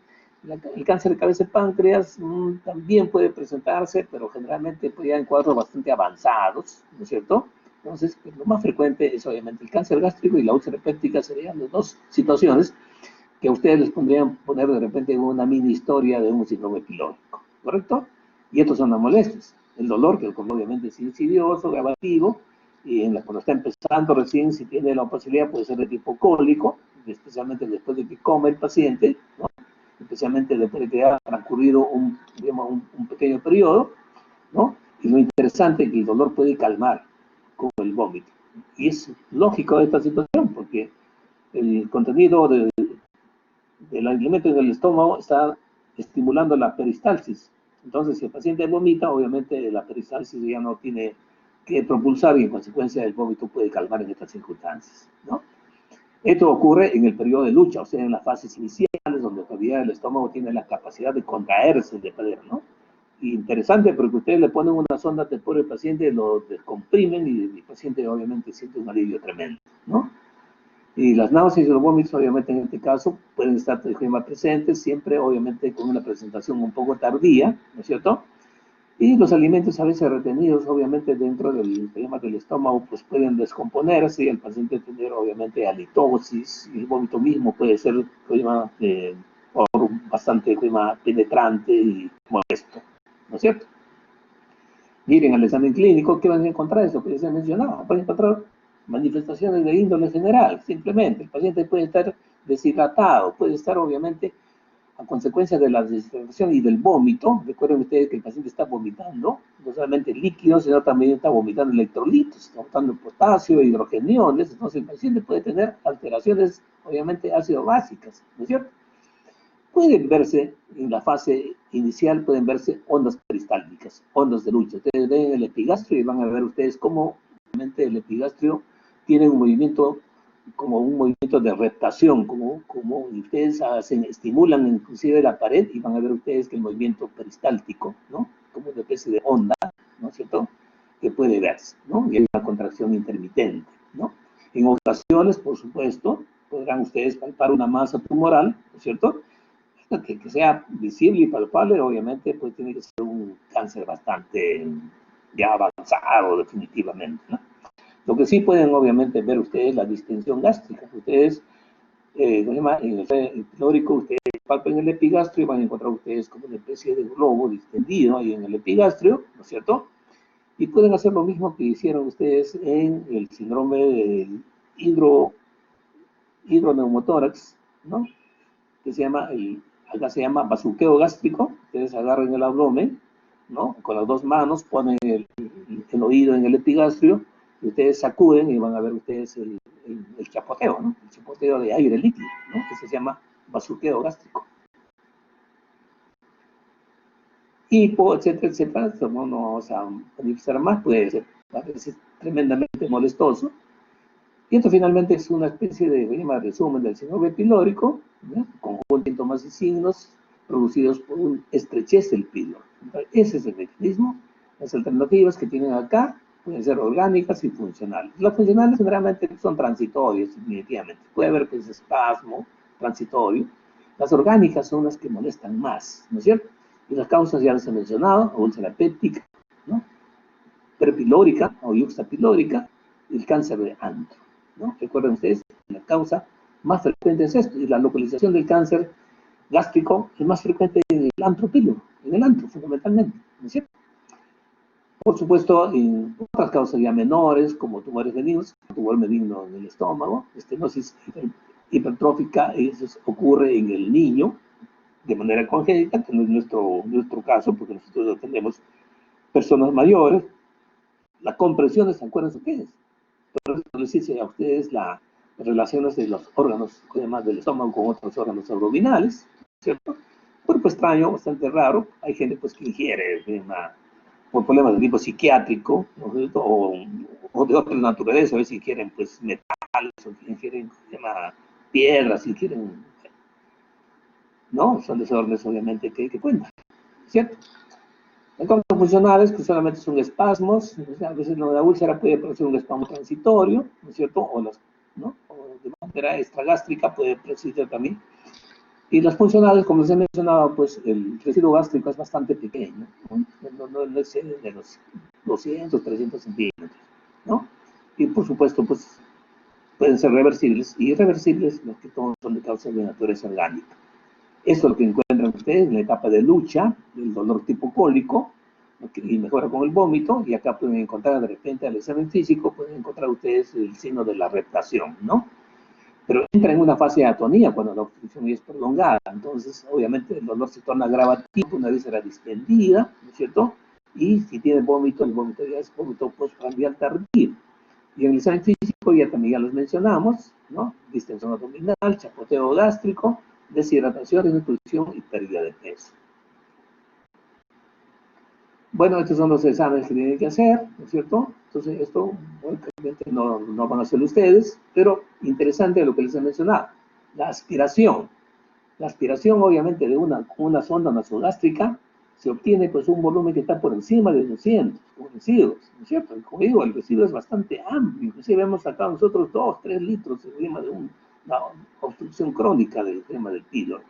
El cáncer de cabeza y páncreas también puede presentarse, pero generalmente pues, ya en cuadros bastante avanzados, ¿no es cierto? Entonces, pues, lo más frecuente es obviamente el cáncer gástrico y la úlcera péptica serían las dos situaciones que ustedes les podrían poner de repente en una mini historia de un síndrome pilórico, ¿correcto? Y estos son las molestias. El dolor, que obviamente es insidioso, gravativo, y cuando está empezando recién, si tiene la posibilidad, puede ser de tipo cólico, especialmente después de que come el paciente, ¿no? Especialmente después de que haya transcurrido un pequeño periodo, ¿no? Y lo interesante es que el dolor puede calmar con el vómito. Y es lógico esta situación, porque el contenido del alimento en el estómago está estimulando la peristalsis. Entonces, si el paciente vomita, obviamente la peristalsis ya no tiene que propulsar y en consecuencia el vómito puede calmar en estas circunstancias, ¿no? Esto ocurre en el periodo de lucha, o sea, en las fases iniciales, donde todavía el estómago tiene la capacidad de contraerse, de poder, ¿no? Y interesante porque ustedes le ponen una sonda por el paciente, lo descomprimen y el paciente obviamente siente un alivio tremendo, ¿no? Y las náuseas y los vómitos, obviamente, en este caso, pueden estar presentes, siempre, obviamente, con una presentación un poco tardía, ¿no es cierto? Y los alimentos a veces retenidos, obviamente, dentro del tema del estómago, pues pueden descomponerse y el paciente tener, obviamente, halitosis, y el vómito mismo puede ser bastante penetrante y molesto, ¿no es cierto? Miren al examen clínico, ¿qué van a encontrar? Eso que se ha mencionado, van a encontrar manifestaciones de índole general, simplemente. El paciente puede estar deshidratado, puede estar obviamente a consecuencia de la deshidratación y del vómito. Recuerden ustedes que el paciente está vomitando, no solamente líquidos, sino también está vomitando electrolitos, está vomitando potasio, hidrogeniones, entonces el paciente puede tener alteraciones, obviamente ácido básicas, ¿no es cierto? Pueden verse, en la fase inicial, pueden verse ondas peristálticas, ondas de lucha. Ustedes ven el epigastrio y van a ver ustedes cómo realmente el epigastrio tiene un movimiento, como un movimiento de reptación, como ustedes estimulan inclusive la pared y van a ver ustedes que el movimiento peristáltico, ¿no? Como una especie de onda, ¿no es cierto?, que puede verse, ¿no? Y hay una contracción intermitente, ¿no? En ocasiones, por supuesto, podrán ustedes palpar una masa tumoral, ¿no es cierto?, que sea visible y palpable, obviamente, pues tiene que ser un un cáncer bastante ya avanzado definitivamente, ¿no? Lo que sí pueden obviamente ver ustedes la distensión gástrica. Ustedes, en el pylórico, ustedes palpen el epigastrio y van a encontrar ustedes como una especie de globo distendido ahí en el epigastrio, ¿no es cierto? Y pueden hacer lo mismo que hicieron ustedes en el síndrome del hidroneumotórax, ¿no? Que se llama, acá se llama bazuqueo gástrico. Ustedes agarran el abdomen, ¿no? Con las dos manos ponen el oído en el epigastrio y ustedes sacuden y van a ver ustedes el chapoteo, ¿no? El chapoteo de aire líquido, ¿no? Que se llama bazuqueo gástrico. Hipo, etcétera, etcétera. No vamos a manifestar más, puede ser a veces tremendamente molestoso. Y esto finalmente es una especie de resumen del síndrome pilórico, ¿no? Con síntomas y signos producidos por una estrechez del píloro. Ese es el mecanismo. Las alternativas que tienen acá pueden ser orgánicas y funcionales. Las funcionales generalmente son transitorias, definitivamente. Puede haber pues espasmo transitorio. Las orgánicas son las que molestan más, ¿no es cierto? Y las causas ya las he mencionado: úlcera péptica, ¿no? Prepilórica o yuxtapilórica, y el cáncer de antro, ¿no? Recuerden ustedes, la causa más frecuente es esto, y la localización del cáncer gástrico es más frecuente en el antro píloro, en el antro fundamentalmente, ¿no es cierto? Por supuesto, en otras causas ya menores, como tumores benignos, tumor benigno en el estómago, estenosis hipertrófica, eso ocurre en el niño de manera congénita, que no es nuestro caso, porque nosotros tenemos personas mayores. La compresión, ¿se acuerdan qué es? Pero les dice a ustedes las relaciones de los órganos, además del estómago, con otros órganos abdominales, ¿cierto? Cuerpo extraño, bastante raro. Hay gente pues que ingiere por problemas de tipo psiquiátrico, ¿no? O de otra naturaleza, a veces ingieren pues metales, o ingieren piedras, ingieren, ¿no? Son desórdenes obviamente que cuentan, ¿cierto? Hay causas funcionales que solamente son espasmos. A veces la úlcera puede producir un espasmo transitorio, ¿no es cierto? ¿no? O de manera extragástrica puede producir también. Y las funcionales, como les he mencionado, pues el residuo gástrico es bastante pequeño, no excede de los 200, 300 centímetros, ¿no? Y por supuesto, pues pueden ser reversibles y irreversibles, los que todos son de causas de naturaleza orgánica. Esto es lo que encuentran ustedes en la etapa de lucha, del dolor tipo cólico, y mejora con el vómito, y acá pueden encontrar de repente al examen físico, pueden encontrar ustedes el signo de la reptación, ¿no? Pero entra en una fase de atonía cuando la obstrucción es prolongada, entonces obviamente el dolor se torna agravativo una vez era distendida, ¿no es cierto? Y si tiene vómito, el vómito ya es vómito postprandial tardío. Y en el examen físico ya también ya los mencionamos, ¿no? Distensión abdominal, chapoteo gástrico, deshidratación, desnutrición y pérdida de peso. Bueno, estos son los exámenes que tienen que hacer, ¿no es cierto? Entonces, esto obviamente no van a hacer ustedes, pero interesante lo que les he mencionado. La aspiración. La aspiración, obviamente, de una sonda nasogástrica se obtiene pues un volumen que está por encima de 200 como residuos, ¿no es cierto? Como digo, el residuo es bastante amplio. Inclusive hemos sacado nosotros 2, 3 litros encima de una obstrucción crónica del tema del píloro.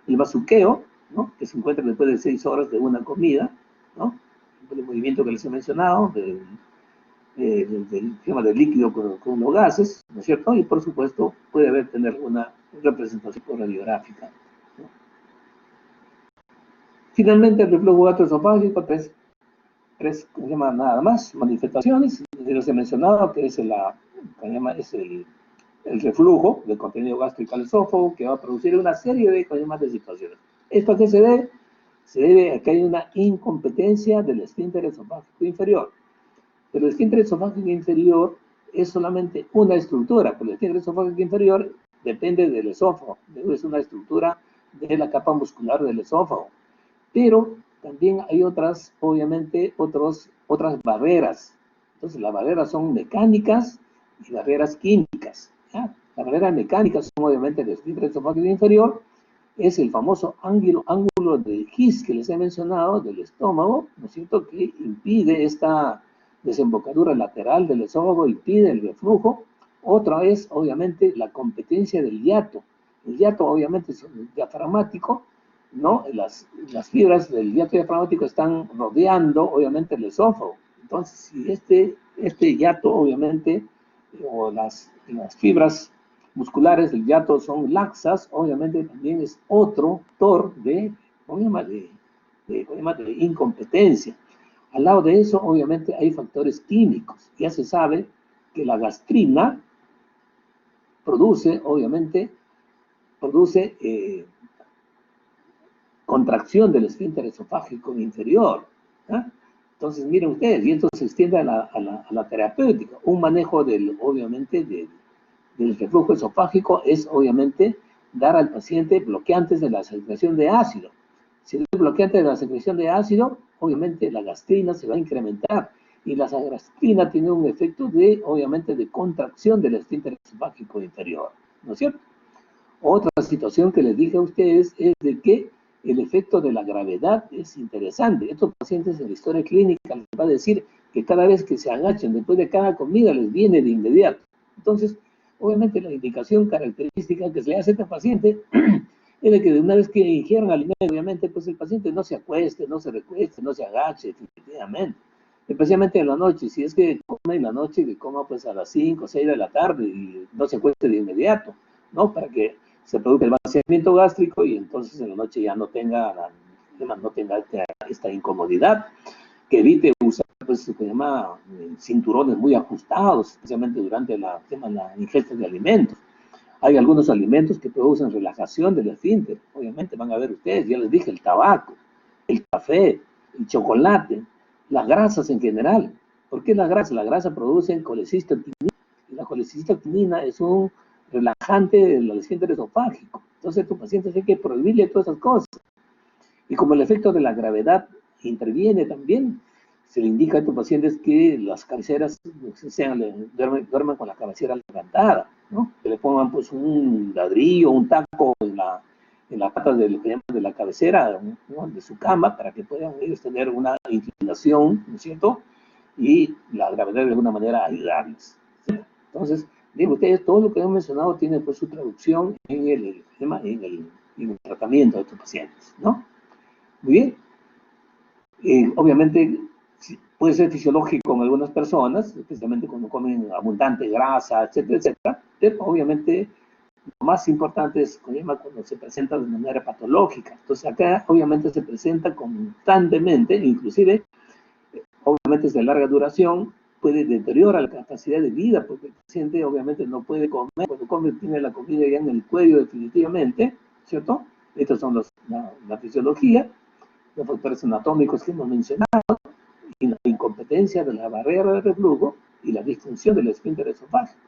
El bazuqueo, ¿no? Que se encuentra después de 6 horas de una comida, ¿no? El movimiento que les he mencionado, del tema del líquido con los gases, ¿no es cierto? Y por supuesto puede tener una representación radiográfica, ¿no? Finalmente, el reflujo gastroesofágico, tres nada más manifestaciones. Les he mencionado que es el reflujo del contenido gástrico al esófago, que va a producir una serie de situaciones. ¿Esto a qué se debe? Se debe a que hay una incompetencia del esfínter esofágico inferior. Pero el esfínter esofágico inferior es solamente una estructura, porque el esfínter esofágico inferior depende del esófago, es una estructura de la capa muscular del esófago. Pero también hay obviamente, otras barreras. Entonces, las barreras son mecánicas y barreras químicas, ¿ya? Las barreras mecánicas son obviamente el esfínter esofágico inferior, es el famoso ángulo de His que les he mencionado, del estómago, ¿no es cierto?, que impide esta desembocadura lateral del esófago, impide el reflujo. Otra es, obviamente, la competencia del hiato. El hiato, obviamente, es diafragmático, ¿no? Las fibras del hiato diafragmático están rodeando, obviamente, el esófago. Entonces, si este hiato, obviamente, o las fibras musculares del hiato son laxas, obviamente también es otro factor de incompetencia. Al lado de eso, obviamente, hay factores químicos. Ya se sabe que la gastrina produce, obviamente, contracción del esfínter esofágico inferior. ¿Eh? Entonces, miren ustedes, y esto se extiende a la terapéutica. Un manejo obviamente, del reflujo esofágico es, obviamente, dar al paciente bloqueantes de la secreción de ácido. Si es bloqueante de la secreción de ácido, obviamente la gastrina se va a incrementar. Y la gastrina tiene un efecto obviamente, de contracción del esfínter esofágico inferior. ¿No es cierto? Otra situación que les dije a ustedes es de que el efecto de la gravedad es interesante. Estos pacientes en la historia clínica les va a decir que cada vez que se agachan después de cada comida les viene de inmediato. Entonces, obviamente la indicación característica que se le hace a este paciente es de que de una vez que ingieran alimento, obviamente, pues el paciente no se acueste, no se recueste, no se agache, definitivamente. Especialmente en la noche, si es que come en la noche, que coma pues a las 5 o 6 de la tarde y no se acueste de inmediato, ¿no? Para que se produce el vaciamiento gástrico y entonces en la noche ya no tenga esta incomodidad, que evite usar pues, se llama cinturones muy ajustados, especialmente durante la ingesta de alimentos. Hay algunos alimentos que producen relajación del esfínter, obviamente van a ver ustedes, ya les dije, el tabaco, el café, el chocolate, las grasas en general. ¿Por qué la grasa? La grasa produce colecistoquinina, y la colecistoquinina es un relajante del esfínter esofágico. Entonces, a tu paciente hay que prohibirle todas esas cosas. Y como el efecto de la gravedad interviene también, se le indica a estos pacientes que las cabeceras duerman con la cabecera levantada, ¿no? Que le pongan pues un ladrillo, un taco en la pata de lo que llaman de la cabecera, ¿no? De su cama, para que puedan ellos tener una inclinación, ¿no es cierto? Y la gravedad de alguna manera ayudarles. ¿Sí? Entonces, digo, ustedes, todo lo que he mencionado tiene pues su traducción en el tratamiento de estos pacientes, ¿no? Muy bien. Obviamente puede ser fisiológico en algunas personas, especialmente cuando comen abundante grasa, etcétera, etcétera. Pero obviamente lo más importante es cuando se presenta de manera patológica. Entonces acá obviamente se presenta constantemente, inclusive obviamente es de larga duración, puede deteriorar la capacidad de vida, porque el paciente obviamente no puede comer, cuando come tiene la comida ya en el cuello definitivamente, ¿cierto? Estos son la fisiología, los factores anatómicos que hemos mencionado, y la incompetencia de la barrera de reflujo y la disfunción del esfínter esofágico.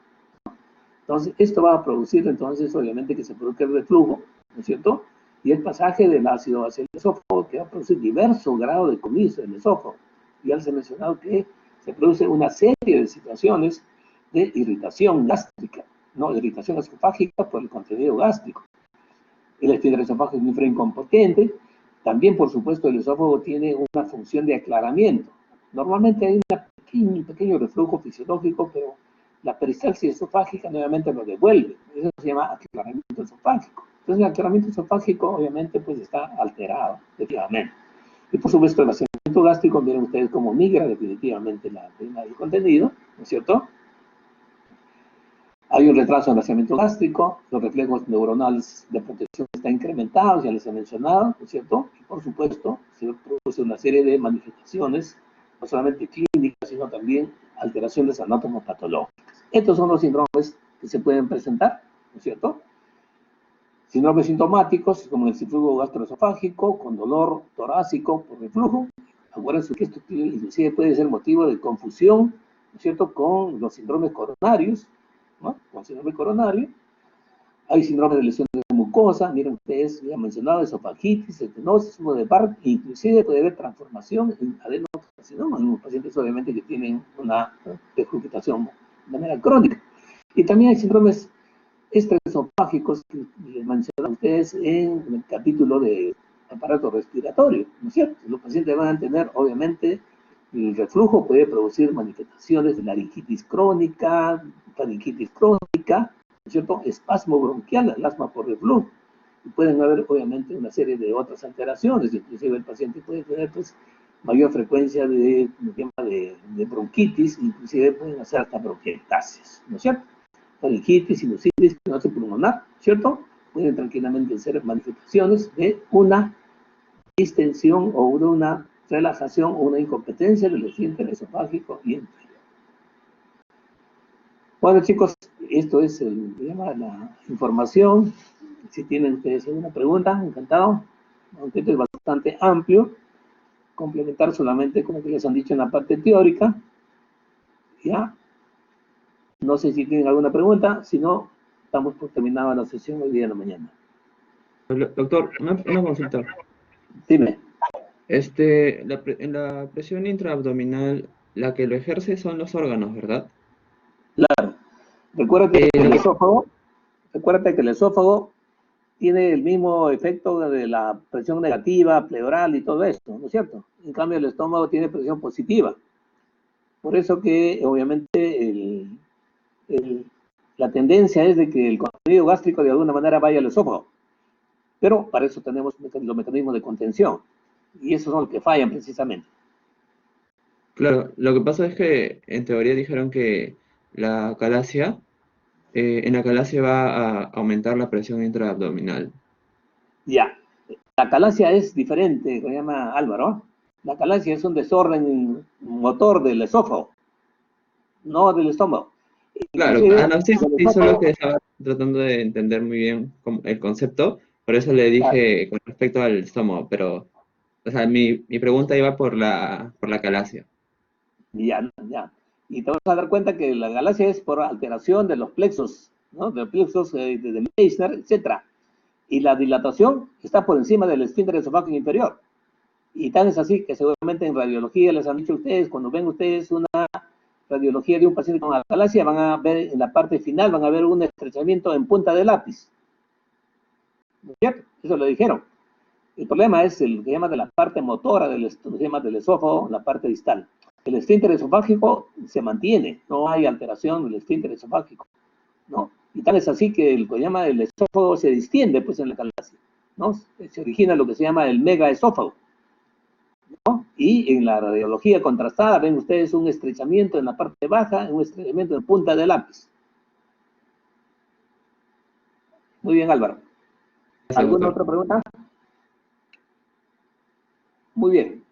Entonces, esto va a producir, entonces, obviamente, que se produzca el reflujo, ¿no es cierto? Y el pasaje del ácido hacia el esófago, que va a producir diversos grados de comiso en el esófago. Ya les he mencionado que se produce una serie de situaciones de irritación gástrica, ¿no? De irritación esofágica por el contenido gástrico. El esfínter esofágico es muy incompetente. También, por supuesto, el esófago tiene una función de aclaramiento. Normalmente hay un pequeño reflujo fisiológico, pero la peristalsis esofágica nuevamente lo devuelve. Eso se llama aclaramiento esofágico. Entonces, el aclaramiento esofágico, obviamente, pues está alterado, definitivamente. Y, por supuesto, el vaciamiento gástrico, miren ustedes cómo migra definitivamente el contenido, ¿no es cierto? Hay un retraso en el vaciamiento gástrico, los reflejos neuronales de protección están incrementados, ya les he mencionado, ¿no es cierto? Y por supuesto, se produce una serie de manifestaciones, no solamente clínicas, sino también alteraciones anatomopatológicas. Estos son los síndromes que se pueden presentar, ¿no es cierto? Síndromes sintomáticos, como el reflujo gastroesofágico, con dolor torácico por reflujo. Acuérdense que esto inclusive puede ser motivo de confusión, ¿no es cierto?, con los síndromes coronarios, ¿no? Con síndrome coronario. Hay síndrome de lesión de mucosa, miren ustedes, ya mencionado, esofagitis, estenosis, uno de Barth, inclusive puede haber transformación en adenocarcinoma en los pacientes obviamente que tienen una regurgitación de manera crónica. Y también hay síndromes extraesofágicos que les mencioné a ustedes en el capítulo de aparato respiratorio, ¿no es cierto? Los pacientes van a tener, obviamente, el reflujo puede producir manifestaciones de laringitis crónica, faringitis crónica, ¿no es cierto? Espasmo bronquial, el asma por reflujo. Y pueden haber, obviamente, una serie de otras alteraciones, inclusive el paciente puede tener, pues, mayor frecuencia de bronquitis, inclusive pueden hacer hasta bronquiectasis, ¿no es cierto? Faringitis, sinusitis, fibrosis pulmonar, ¿cierto? Pueden tranquilamente ser manifestaciones de una distensión o de una relajación o una incompetencia del esfínter esofágico y inferior. Bueno, chicos, esto es la información. Si tienen ustedes alguna pregunta, encantado. Aunque esto es bastante amplio, complementar solamente con lo que les han dicho en la parte teórica. ¿Ya? No sé si tienen alguna pregunta, si no, estamos por terminada la sesión hoy día en la mañana. Doctor, una consulta. Dime. En la presión intraabdominal, la que lo ejerce son los órganos, ¿verdad? Claro. Recuérdate que el esófago tiene el mismo efecto de la presión negativa, pleural y todo esto, ¿no es cierto? En cambio, el estómago tiene presión positiva. Por eso que, obviamente, la tendencia es de que el contenido gástrico de alguna manera vaya al esófago. Pero para eso tenemos los mecanismos de contención. Y esos son los que fallan precisamente. Claro, lo que pasa es que en teoría dijeron que la calasia, en la calasia va a aumentar la presión intraabdominal. Ya. La calasia es diferente, como llama Álvaro. La calasia es un desorden motor del esófago, no del estómago. Claro, Inclusive, no, sí, del sí, solo esófago, que estaba tratando de entender muy bien el concepto, por eso le dije con respecto al estómago, pero, o sea, mi pregunta iba por la calasia. ya, ya. Y te vas a dar cuenta que la galaxia es por alteración de los plexos, ¿no? De los plexos de Meissner, etc. Y la dilatación está por encima del esfínter esofágico inferior. Y tan es así que seguramente en radiología les han dicho a ustedes, cuando ven ustedes una radiología de un paciente con galaxia, van a ver en la parte final, van a ver un estrechamiento en punta de lápiz. ¿No es cierto? Eso lo dijeron. El problema es el que llama de la parte motora del esófago, la parte distal. El esfínter esofágico se mantiene, no hay alteración del esfínter esofágico, ¿no? Y tal es así que el que llama el esófago se distiende, pues, en la calasia, ¿no? Se origina lo que se llama el megaesófago, ¿no? Y en la radiología contrastada ven ustedes un estrechamiento en la parte baja, un estrechamiento en punta de lápiz. Muy bien, Álvaro. Gracias, ¿Alguna doctor. otra pregunta? Muy bien.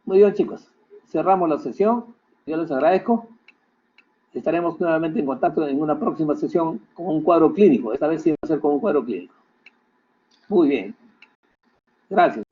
Muy bien, chicos. Cerramos la sesión. Yo les agradezco. Estaremos nuevamente en contacto en una próxima sesión con un cuadro clínico. Esta vez sí va a ser con un cuadro clínico. Muy bien. Gracias.